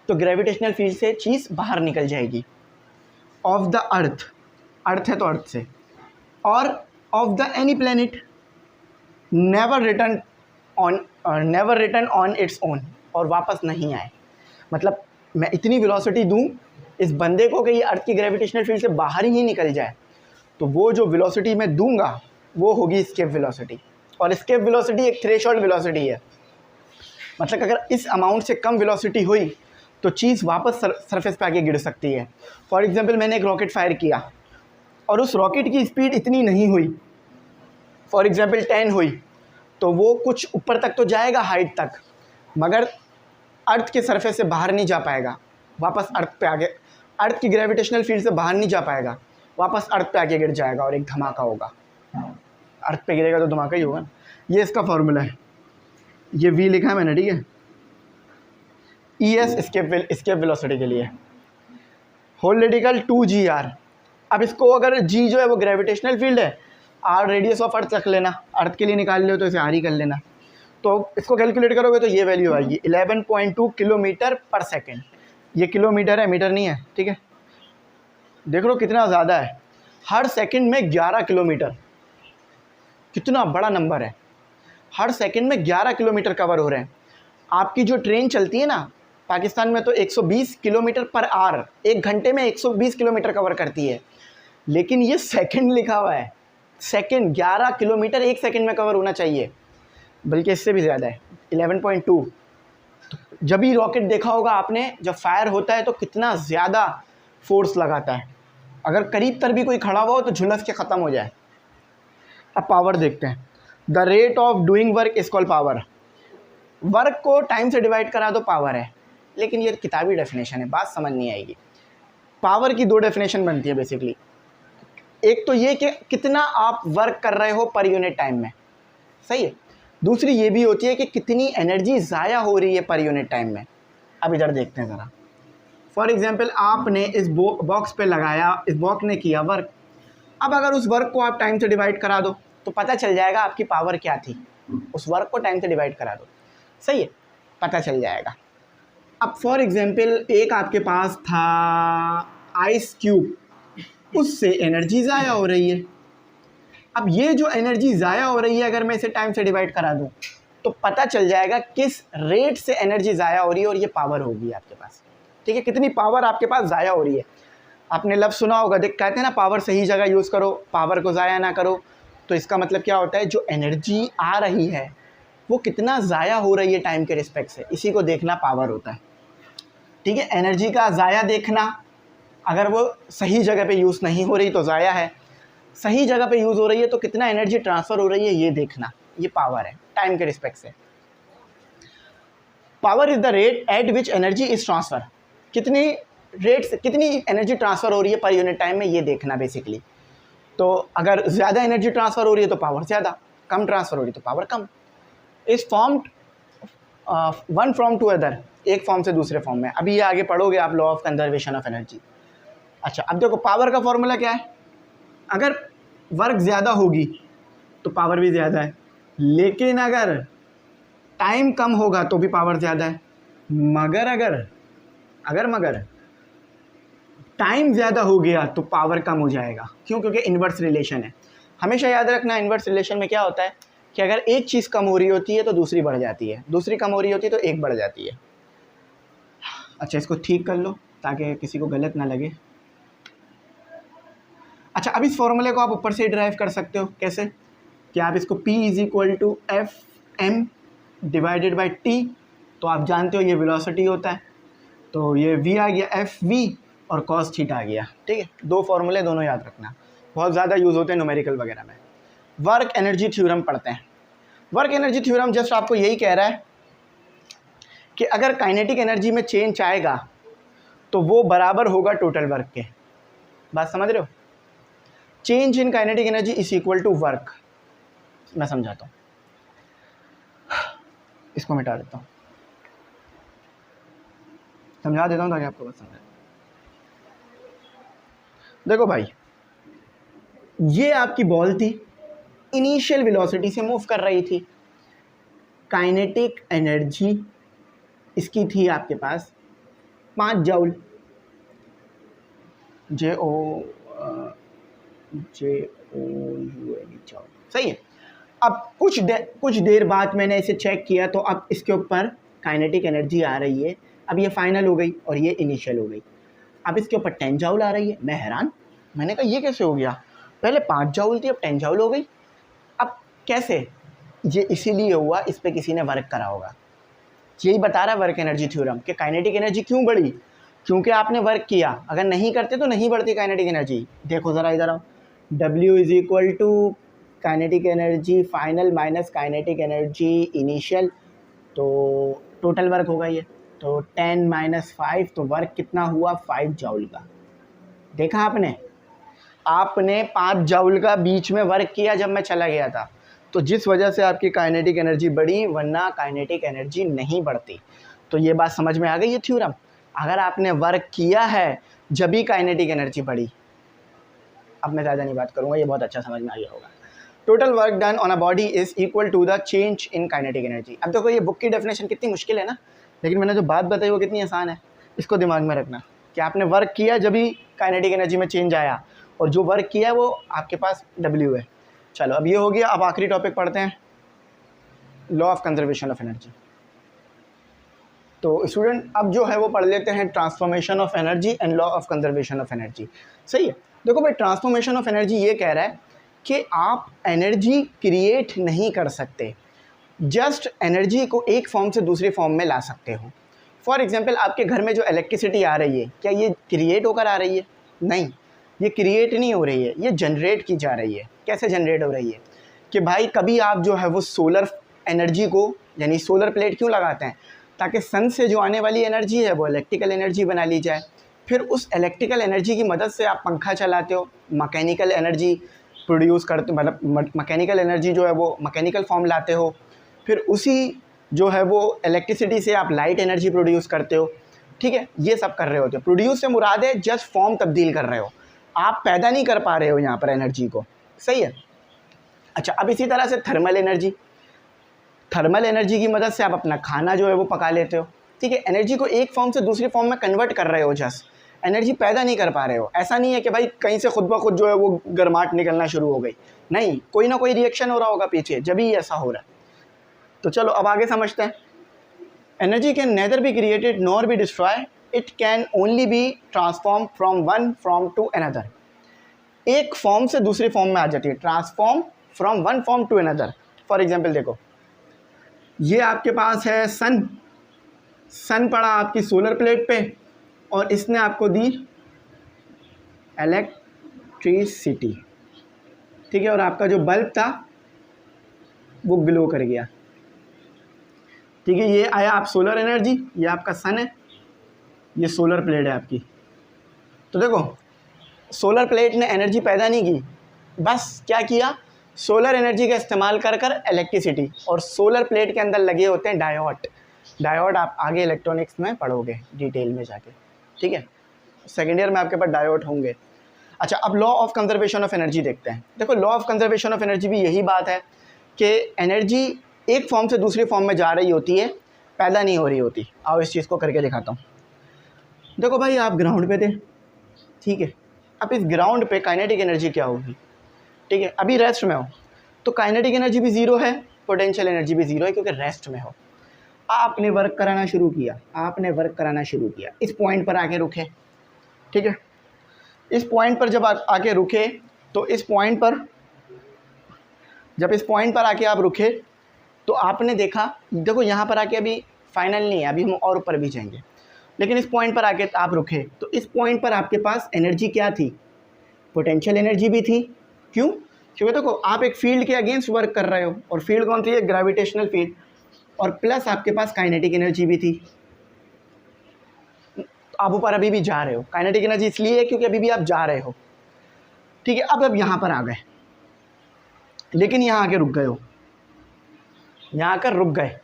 तो ग्रेविटेशनल फील्ड से चीज़ बाहर निकल जाएगी। ऑफ द अर्थ, अर्थ है तो अर्थ से, और of the any planet, never return on its own, और वापस नहीं आए। मतलब मैं इतनी वेलोसिटी दूं इस बंदे को कि ये अर्थ की ग्रेविटेशनल फील्ड से बाहर ही निकल जाए, तो वो जो वेलोसिटी मैं दूंगा वो होगी एस्केप वेलोसिटी। और एस्केप वेलोसिटी एक थ्रेशोल्ड वेलोसिटी है, मतलब अगर इस अमाउंट से कम वेलोसिटी हुई तो चीज़ वापस सरफेस पे आके गिर सकती है। फॉर एग्जांपल, मैंने एक रॉकेट फायर किया और उस रॉकेट की स्पीड इतनी नहीं हुई, फॉर एग्जांपल 10 हुई, तो वो कुछ ऊपर तक तो जाएगा हाइट तक, मगर अर्थ के सरफेस से बाहर नहीं जा पाएगा, वापस अर्थ पे आगे, अर्थ की ग्रेविटेशनल फील्ड से बाहर नहीं जा पाएगा, वापस अर्थ पे आके गिर जाएगा और एक धमाका होगा। अर्थ पे गिरेगा तो धमाका ही होगा। ये इसका फॉर्मूला है, ये वी लिखा है मैंने, ठीक है। ES एस्केप वेलोसिटी के लिए, होल रेडिकल 2GR। अब इसको अगर G जो है वो ग्रेविटेशनल फील्ड है, R रेडियस ऑफ अर्थ रख लेना, अर्थ के लिए निकाल लो तो इसे R ही कर लेना। तो इसको कैलकुलेट करोगे तो ये वैल्यू आएगी 11.2 किलोमीटर पर सेकेंड। ये किलोमीटर है, मीटर नहीं है, ठीक है। देख लो कितना ज़्यादा है, हर सेकंड में 11 किलोमीटर, कितना बड़ा नंबर है। हर सेकंड में 11 किलोमीटर कवर हो रहे हैं। आपकी जो ट्रेन चलती है ना पाकिस्तान में, तो 120 किलोमीटर पर आवर, एक घंटे में 120 किलोमीटर कवर करती है, लेकिन ये सेकंड लिखा हुआ है। सेकंड 11 किलोमीटर एक सेकंड में कवर होना चाहिए, बल्कि इससे भी ज़्यादा है, 11.2। तो जब भी रॉकेट देखा होगा आपने, जब फायर होता है तो कितना ज़्यादा फोर्स लगाता है, अगर करीब तर भी कोई खड़ा हुआ हो तो झुलस के ख़त्म हो जाए। अब पावर देखते हैं। The rate of doing work is called power. Work को टाइम से डिवाइड करा तो पावर है, लेकिन ये किताबी डेफिनेशन है, बात समझ नहीं आएगी। पावर की दो डेफिनेशन बनती है बेसिकली। एक तो ये कि कितना आप वर्क कर रहे हो पर यूनिट टाइम में, सही है। दूसरी ये भी होती है कि कितनी एनर्जी ज़ाया हो रही है पर यूनिट टाइम में। अब इधर देखते हैं ज़रा। फॉर एग्जांपल, आपने इस बॉक्स पे लगाया, इस बॉक्स ने किया वर्क। अब अगर उस वर्क को आप टाइम से डिवाइड करा दो तो पता चल जाएगा आपकी पावर क्या थी। उस वर्क को टाइम से डिवाइड करा दो, सही है, पता चल जाएगा। अब फॉर एग्जांपल, एक आपके पास था आइस क्यूब, उससे एनर्जी ज़ाया हो रही है। अब ये जो एनर्जी ज़ाया हो रही है, अगर मैं इसे टाइम से डिवाइड करा दूं तो पता चल जाएगा किस रेट से एनर्जी ज़ाया हो रही है, और ये पावर होगी आपके पास, ठीक है। कितनी पावर आपके पास ज़ाया हो रही है। आपने लफ्ज़ सुना होगा, देख कहते हैं ना, पावर सही जगह यूज़ करो, पावर को ज़ाया ना करो। तो इसका मतलब क्या होता है, जो एनर्जी आ रही है वो कितना ज़ाया हो रही है टाइम के रिस्पेक्ट से, इसी को देखना पावर होता है। ठीक है। एनर्जी का ज़ाया देखना, अगर वो सही जगह पे यूज़ नहीं हो रही तो ज़ाया है, सही जगह पे यूज़ हो रही है तो कितना एनर्जी ट्रांसफ़र हो रही है ये देखना, ये पावर है टाइम के रिस्पेक्ट से। Power is the rate at which energy is transfer, कितनी रेट से कितनी एनर्जी ट्रांसफ़र हो रही है पर यूनिट टाइम में, ये देखना बेसिकली। तो अगर ज़्यादा एनर्जी ट्रांसफ़र हो रही है तो पावर ज़्यादा, कम ट्रांसफ़र हो रही है तो पावर कम। इस form one from to other, एक फॉर्म से दूसरे फॉर्म में। अभी ये आगे पढ़ोगे आप law of conservation of energy. अच्छा, अब देखो पावर का फॉर्मूला क्या है, अगर वर्क ज़्यादा होगी तो पावर भी ज़्यादा है, लेकिन अगर टाइम कम होगा तो भी पावर ज़्यादा है, मगर टाइम ज़्यादा हो गया तो पावर कम हो जाएगा। क्यों? क्योंकि इन्वर्स रिलेशन है। हमेशा याद रखना, इन्वर्स रिलेशन में क्या होता है कि अगर एक चीज़ कम हो रही होती है तो दूसरी बढ़ जाती है, दूसरी कम हो रही होती है तो एक बढ़ जाती है। अच्छा, इसको ठीक कर लो ताकि किसी को गलत ना लगे। अच्छा, अब इस फॉर्मूले को आप ऊपर से ड्राइव कर सकते हो। कैसे? कि आप इसको P = F_m / T, तो आप जानते हो ये वेलोसिटी होता है, तो ये V आ गया Fv और cos थीटा आ गया। ठीक है, दो फॉर्मूले दोनों याद रखना, बहुत ज़्यादा यूज़ होते हैं न्यूमेरिकल वगैरह में। वर्क एनर्जी थ्योरम पढ़ते हैं। वर्क एनर्जी थ्योरम जस्ट आपको यही कह रहा है कि अगर काइनेटिक एनर्जी में चेंज आएगा तो वो बराबर होगा टोटल वर्क के। बात समझ रहे हो? Change in kinetic energy is equal to work. मैं समझाता हूँ, इसको मिटा देता हूँ, समझा देता हूँ ताकि आपको बस समझ। देखो भाई, ये आपकी बॉल थी, इनिशियल वेलोसिटी से मूव कर रही थी। काइनेटिक एनर्जी इसकी थी आपके पास 5 जूल, JOUL, सही है। अब कुछ देर बाद मैंने इसे चेक किया तो अब इसके ऊपर काइनेटिक एनर्जी आ रही है। अब ये फाइनल हो गई और ये इनिशियल हो गई। अब इसके ऊपर 10 जूल आ रही है। मैं हैरान, मैंने कहा ये कैसे हो गया, पहले 5 जूल थी अब 10 जूल हो गई। अब कैसे? ये इसीलिए हुआ, इस पर किसी ने वर्क करा होगा। यही बता रहा है वर्क एनर्जी थ्योरम कि काइनेटिक एनर्जी क्यों बढ़ी, क्योंकि आपने वर्क किया। अगर नहीं करते तो नहीं बढ़ती काइनेटिक एनर्जी। देखो ज़रा इधर आओ, W = kinetic energy final minus kinetic energy initial, तो टोटल वर्क होगा ये। तो 10 - 5, तो वर्क कितना हुआ 5 जूल का। देखा आपने 5 जूल का बीच में वर्क किया जब मैं चला गया था, तो जिस वजह से आपकी काइनेटिक एनर्जी बढ़ी, वरना काइनेटिक एनर्जी नहीं बढ़ती। तो ये बात समझ में आ गई है थ्योरम। अगर आपने वर्क किया है जब भी काइनेटिक एनर्जी बढ़ी। अब मैं ज़्यादा नहीं बात करूँगा, ये बहुत अच्छा समझ में आ गया होगा। Total work done on a body is equal to the change in kinetic energy. अब देखो ये बुक की डेफिनेशन कितनी मुश्किल है ना, लेकिन मैंने जो बात बताई वो कितनी आसान है। इसको दिमाग में रखना कि आपने वर्क किया जब भी काइनेटिक एनर्जी में चेंज आया, और जो वर्क किया है वो आपके पास W है। चलो अब ये हो गया। अब आखिरी टॉपिक पढ़ते हैं, law of conservation of energy. तो स्टूडेंट अब जो है वो पढ़ लेते हैं transformation of energy and law of conservation of energy. सही है। देखो भाई, ट्रांसफॉर्मेशन ऑफ एनर्जी ये कह रहा है कि आप एनर्जी क्रिएट नहीं कर सकते, जस्ट एनर्जी को एक फॉर्म से दूसरे फॉर्म में ला सकते हो। फॉर एग्जांपल, आपके घर में जो इलेक्ट्रिसिटी आ रही है, क्या ये क्रिएट होकर आ रही है? नहीं, ये क्रिएट नहीं हो रही है, ये जनरेट की जा रही है। कैसे जनरेट हो रही है कि भाई कभी आप जो है वो सोलर एनर्जी को, यानी सोलर प्लेट क्यों लगाते हैं, ताकि सन से जो आने वाली एनर्जी है वो इलेक्ट्रिकल एनर्जी बना ली जाए। फिर उस इलेक्ट्रिकल एनर्जी की मदद से आप पंखा चलाते हो, मैकेनिकल एनर्जी प्रोड्यूस करते, मतलब मैकेनिकल एनर्जी जो है वो मैकेनिकल फॉर्म लाते हो। फिर उसी जो है वो इलेक्ट्रिसिटी से आप लाइट एनर्जी प्रोड्यूस करते हो। ठीक है, ये सब कर रहे होते हो। प्रोड्यूस से मुराद है जस्ट फॉर्म तब्दील कर रहे हो, आप पैदा नहीं कर पा रहे हो यहाँ पर एनर्जी को। सही है। अच्छा, अब इसी तरह से थर्मल एनर्जी, थर्मल एनर्जी की मदद से आप अपना खाना जो है वो पका लेते हो। ठीक है, एनर्जी को एक फॉर्म से दूसरी फॉर्म में कन्वर्ट कर रहे हो, जस्ट एनर्जी पैदा नहीं कर पा रहे हो। ऐसा नहीं है कि भाई कहीं से खुद ब खुद जो है वो गर्माहट निकलना शुरू हो गई, नहीं, कोई ना कोई रिएक्शन हो रहा होगा पीछे, जब ही ऐसा हो रहा है। तो चलो अब आगे समझते हैं। Energy can neither be created nor be destroy, it can only be transform from one form to another. एक फॉर्म से दूसरी फॉर्म में आ जाती है, transform from one form to another. For example देखो, ये आपके पास है सन, सन पड़ा आपकी सोलर प्लेट पे और इसने आपको दी इलेक्ट्रिसिटी, ठीक है, और आपका जो बल्ब था वो ग्लो कर गया, ठीक है। ये आया आप सोलर एनर्जी, ये आपका सन है, ये सोलर प्लेट है आपकी। तो देखो सोलर प्लेट ने एनर्जी पैदा नहीं की, बस क्या किया, सोलर एनर्जी का इस्तेमाल कर कर इलेक्ट्रिसिटी। और सोलर प्लेट के अंदर लगे होते हैं डायोड। डायोड आप आगे इलेक्ट्रॉनिक्स में पढ़ोगे डिटेल में जाके, ठीक है, सेकेंड ईयर में आपके पास डायोड होंगे। अच्छा, अब law of conservation of energy देखते हैं। देखो law of conservation of energy भी यही बात है कि एनर्जी एक फॉर्म से दूसरी फॉर्म में जा रही होती है, पैदा नहीं हो रही होती। आओ इस चीज़ को करके दिखाता हूँ। देखो भाई आप ग्राउंड पे थे, ठीक है, अब इस ग्राउंड पे काइनेटिक एनर्जी क्या होगी, ठीक है, अभी रेस्ट में हो तो काइनेटिक एनर्जी भी ज़ीरो है, पोटेंशियल एनर्जी भी ज़ीरो है क्योंकि रेस्ट में हो। आपने वर्क कराना शुरू किया, आपने वर्क कराना शुरू किया, इस पॉइंट पर आके रुके, ठीक है, इस पॉइंट पर जब आके रुके तो इस पॉइंट पर जब इस पॉइंट पर आके आप रुके तो आपने देखा, देखो यहाँ पर आके अभी फाइनल नहीं है, अभी हम और ऊपर भी जाएंगे, लेकिन इस पॉइंट पर आके आप रुके तो इस पॉइंट पर आपके पास एनर्जी क्या थी, पोटेंशियल एनर्जी भी थी। क्यों? क्योंकि देखो आप एक फील्ड के अगेंस्ट वर्क कर रहे हो, और फील्ड कौन सी है, ग्रेविटेशनल फील्ड, और प्लस आपके पास काइनेटिक एनर्जी भी थी। आप ऊपर अभी भी जा रहे हो, काइनेटिक एनर्जी इसलिए है क्योंकि अभी भी आप जा रहे हो, ठीक है। अब यहाँ पर आ गए, लेकिन यहाँ आके रुक गए हो, यहाँ आकर रुक गए।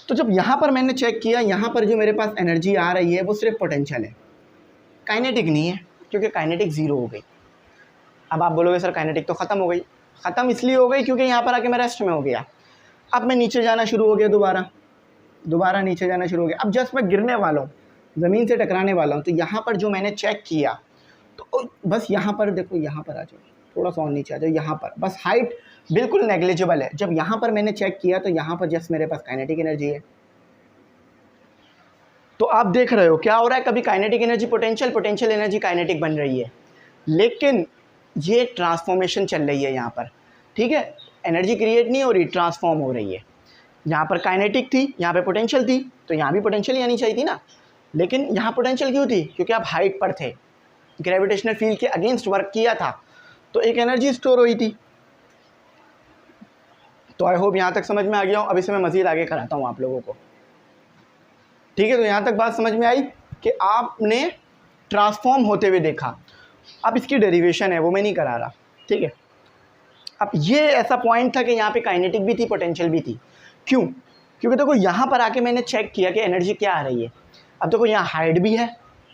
तो जब यहाँ पर मैंने चेक किया, यहाँ पर जो मेरे पास एनर्जी आ रही है वो सिर्फ पोटेंशियल है, काइनेटिक नहीं है, क्योंकि काइनेटिक ज़ीरो हो गई। अब आप बोलोगे सर काइनेटिक तो ख़त्म हो गई। ख़त्म इसलिए हो गई क्योंकि यहाँ पर आके मैं रेस्ट में हो गया। अब मैं नीचे जाना शुरू हो गया, दोबारा नीचे जाना शुरू हो गया। अब जस्ट मैं गिरने वाला हूँ, ज़मीन से टकराने वाला हूँ, तो यहाँ पर जो मैंने चेक किया तो बस यहाँ पर देखो, यहाँ पर आ जाओ, थोड़ा सा और नीचे आ जाओ, यहाँ पर बस हाइट बिल्कुल नेग्लिजिबल है। जब यहाँ पर मैंने चेक किया तो यहाँ पर जस्ट मेरे पास काइनेटिक एनर्जी है। तो आप देख रहे हो क्या हो रहा है, कभी kinetic energy potential, potential energy kinetic बन रही है, लेकिन ये ट्रांसफॉर्मेशन चल रही है यहाँ पर, ठीक है। एनर्जी क्रिएट नहीं हो रही, ट्रांसफॉर्म हो रही है। यहाँ पर काइनेटिक थी, यहाँ पे पोटेंशियल थी, तो यहाँ भी पोटेंशियल आनी चाहिए थी ना, लेकिन यहाँ पोटेंशियल क्यों थी, क्योंकि आप हाइट पर थे, ग्रेविटेशनल फील्ड के अगेंस्ट वर्क किया था, तो एक एनर्जी स्टोर हुई थी। तो आई होप यहाँ तक समझ में आ गया हूँ। अब इसे मैं मज़ीद आगे कराता हूँ आप लोगों को, ठीक है। तो यहाँ तक बात समझ में आई कि आपने ट्रांसफॉर्म होते हुए देखा। अब इसकी डेरिवेशन है वो मैं नहीं करा रहा, ठीक है। अब ये ऐसा पॉइंट था कि यहाँ पे काइनेटिक भी थी, पोटेंशियल भी थी। क्यों? क्योंकि देखो यहाँ पर आके मैंने चेक किया कि एनर्जी क्या आ रही है। अब देखो यहाँ हाइट भी है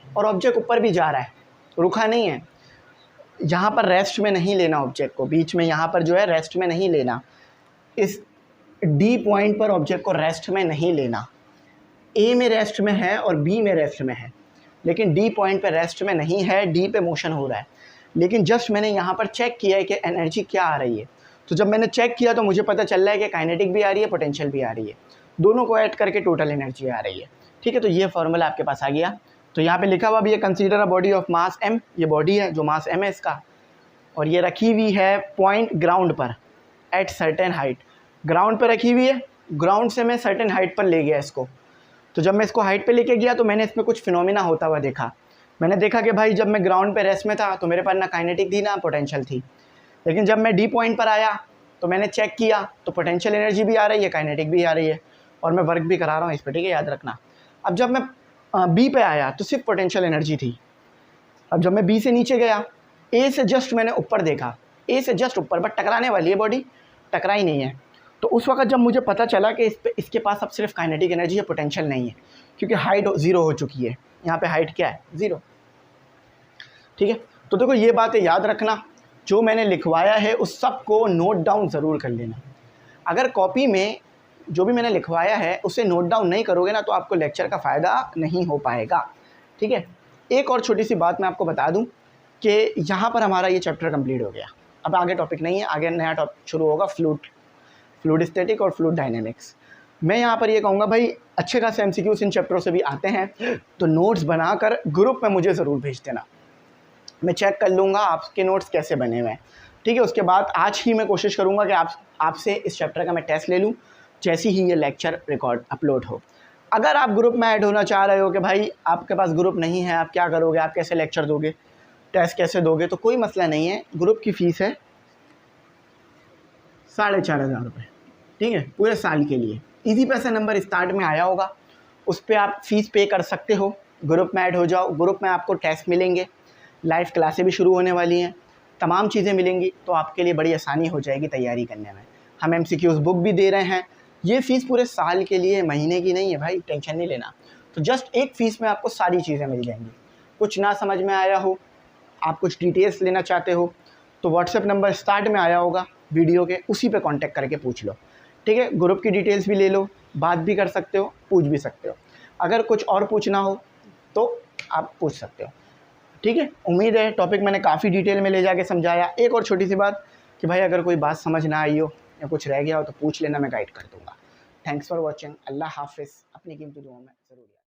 और ऑब्जेक्ट ऊपर भी जा रहा है, रुका नहीं है। यहाँ पर रेस्ट में नहीं लेना ऑब्जेक्ट को, बीच में यहाँ पर जो है रेस्ट में नहीं लेना, इस डी पॉइंट पर ऑब्जेक्ट को रेस्ट में नहीं लेना। ए में रेस्ट में है और बी में रेस्ट में है, लेकिन डी पॉइंट पे रेस्ट में नहीं है, डी पे मोशन हो रहा है। लेकिन जस्ट मैंने यहाँ पर चेक किया है कि एनर्जी क्या आ रही है। तो जब मैंने चेक किया तो मुझे पता चल रहा है कि काइनेटिक भी आ रही है, पोटेंशियल भी आ रही है, दोनों को ऐड करके टोटल एनर्जी आ रही है, ठीक है। तो ये फार्मूला आपके पास आ गया। तो यहाँ पे लिखा हुआ भी है, consider a body of mass m, ये बॉडी है जो मास m है इसका, और ये रखी हुई है पॉइंट ग्राउंड पर एट सर्टेन हाइट। ग्राउंड पर रखी हुई है, ग्राउंड से मैं सर्टेन हाइट पर ले गया इसको। तो जब मैं इसको हाइट पे लेके गया तो मैंने इसमें कुछ फिनोमिना होता हुआ देखा। मैंने देखा कि भाई जब मैं ग्राउंड पे रेस्ट में था तो मेरे पास ना काइनेटिक थी ना पोटेंशियल थी, लेकिन जब मैं डी पॉइंट पर आया तो मैंने चेक किया तो पोटेंशियल एनर्जी भी आ रही है, काइनेटिक भी आ रही है, और मैं वर्क भी करा रहा हूँ इस पर, ठीक है, याद रखना। अब जब मैं बी पे आया तो सिर्फ पोटेंशियल एनर्जी थी। अब जब मैं बी से नीचे गया, ए से जस्ट मैंने ऊपर देखा, ए से जस्ट ऊपर, बट टकराने वाली है बॉडी, टकराई नहीं है। तो उस वक्त जब मुझे पता चला कि इसके पास अब सिर्फ काइनेटिक एनर्जी है, पोटेंशियल नहीं है, क्योंकि हाइट ज़ीरो हो चुकी है। यहाँ पे हाइट क्या है, ज़ीरो, ठीक है। तो देखो ये बातें याद रखना, जो मैंने लिखवाया है उस सब को नोट डाउन ज़रूर कर लेना। अगर कॉपी में जो भी मैंने लिखवाया है उसे नोट डाउन नहीं करोगे ना तो आपको लेक्चर का फ़ायदा नहीं हो पाएगा, ठीक है। एक और छोटी सी बात मैं आपको बता दूं कि यहाँ पर हमारा ये चैप्टर कंप्लीट हो गया। अब आगे टॉपिक नहीं है, आगे नया टॉपिक शुरू होगा, फ्लूइड स्टैटिक और फ्लूइड डायनेमिक्स। मैं यहाँ पर ये कहूँगा भाई अच्छे खासे MCQs इन चैप्टरों से भी आते हैं, तो नोट्स बनाकर ग्रुप में मुझे ज़रूर भेज देना, मैं चेक कर लूँगा आपके नोट्स कैसे बने हुए हैं, ठीक है। उसके बाद आज ही मैं कोशिश करूँगा कि आपसे इस चैप्टर का मैं टेस्ट ले लूँ जैसी ही ये लेक्चर रिकॉर्ड अपलोड हो। अगर आप ग्रुप में ऐड होना चाह रहे हो कि भाई आपके पास ग्रुप नहीं है, आप क्या करोगे, आप कैसे लेक्चर दोगे, टेस्ट कैसे दोगे, तो कोई मसला नहीं है। ग्रुप की फ़ीस है 4,500 रुपये, ठीक है, पूरे साल के लिए। इजी पैसा नंबर स्टार्ट में आया होगा, उस पर आप फ़ीस पे कर सकते हो, ग्रुप में ऐड हो जाओ। ग्रुप में आपको टेस्ट मिलेंगे, लाइव क्लासें भी शुरू होने वाली हैं, तमाम चीज़ें मिलेंगी, तो आपके लिए बड़ी आसानी हो जाएगी तैयारी करने में। हम MCQs बुक भी दे रहे हैं। ये फ़ीस पूरे साल के लिए, महीने की नहीं है भाई, टेंशन नहीं लेना। तो जस्ट एक फ़ीस में आपको सारी चीज़ें मिल जाएंगी। कुछ ना समझ में आया हो, आप कुछ डिटेल्स लेना चाहते हो, तो व्हाट्सएप नंबर स्टार्ट में आया होगा वीडियो के, उसी पे कांटेक्ट करके पूछ लो, ठीक है। ग्रुप की डिटेल्स भी ले लो, बात भी कर सकते हो, पूछ भी सकते हो। अगर कुछ और पूछना हो तो आप पूछ सकते हो, ठीक है। उम्मीद है टॉपिक मैंने काफ़ी डिटेल में ले जाके समझाया। एक और छोटी सी बात कि भाई अगर कोई बात समझ ना आई हो या कुछ रह गया हो तो पूछ लेना, मैं गाइड कर दूँगा। Thanks for watching. अल्लाह हाफ़िज़। अपनी कीमती दुआ में ज़रूर याद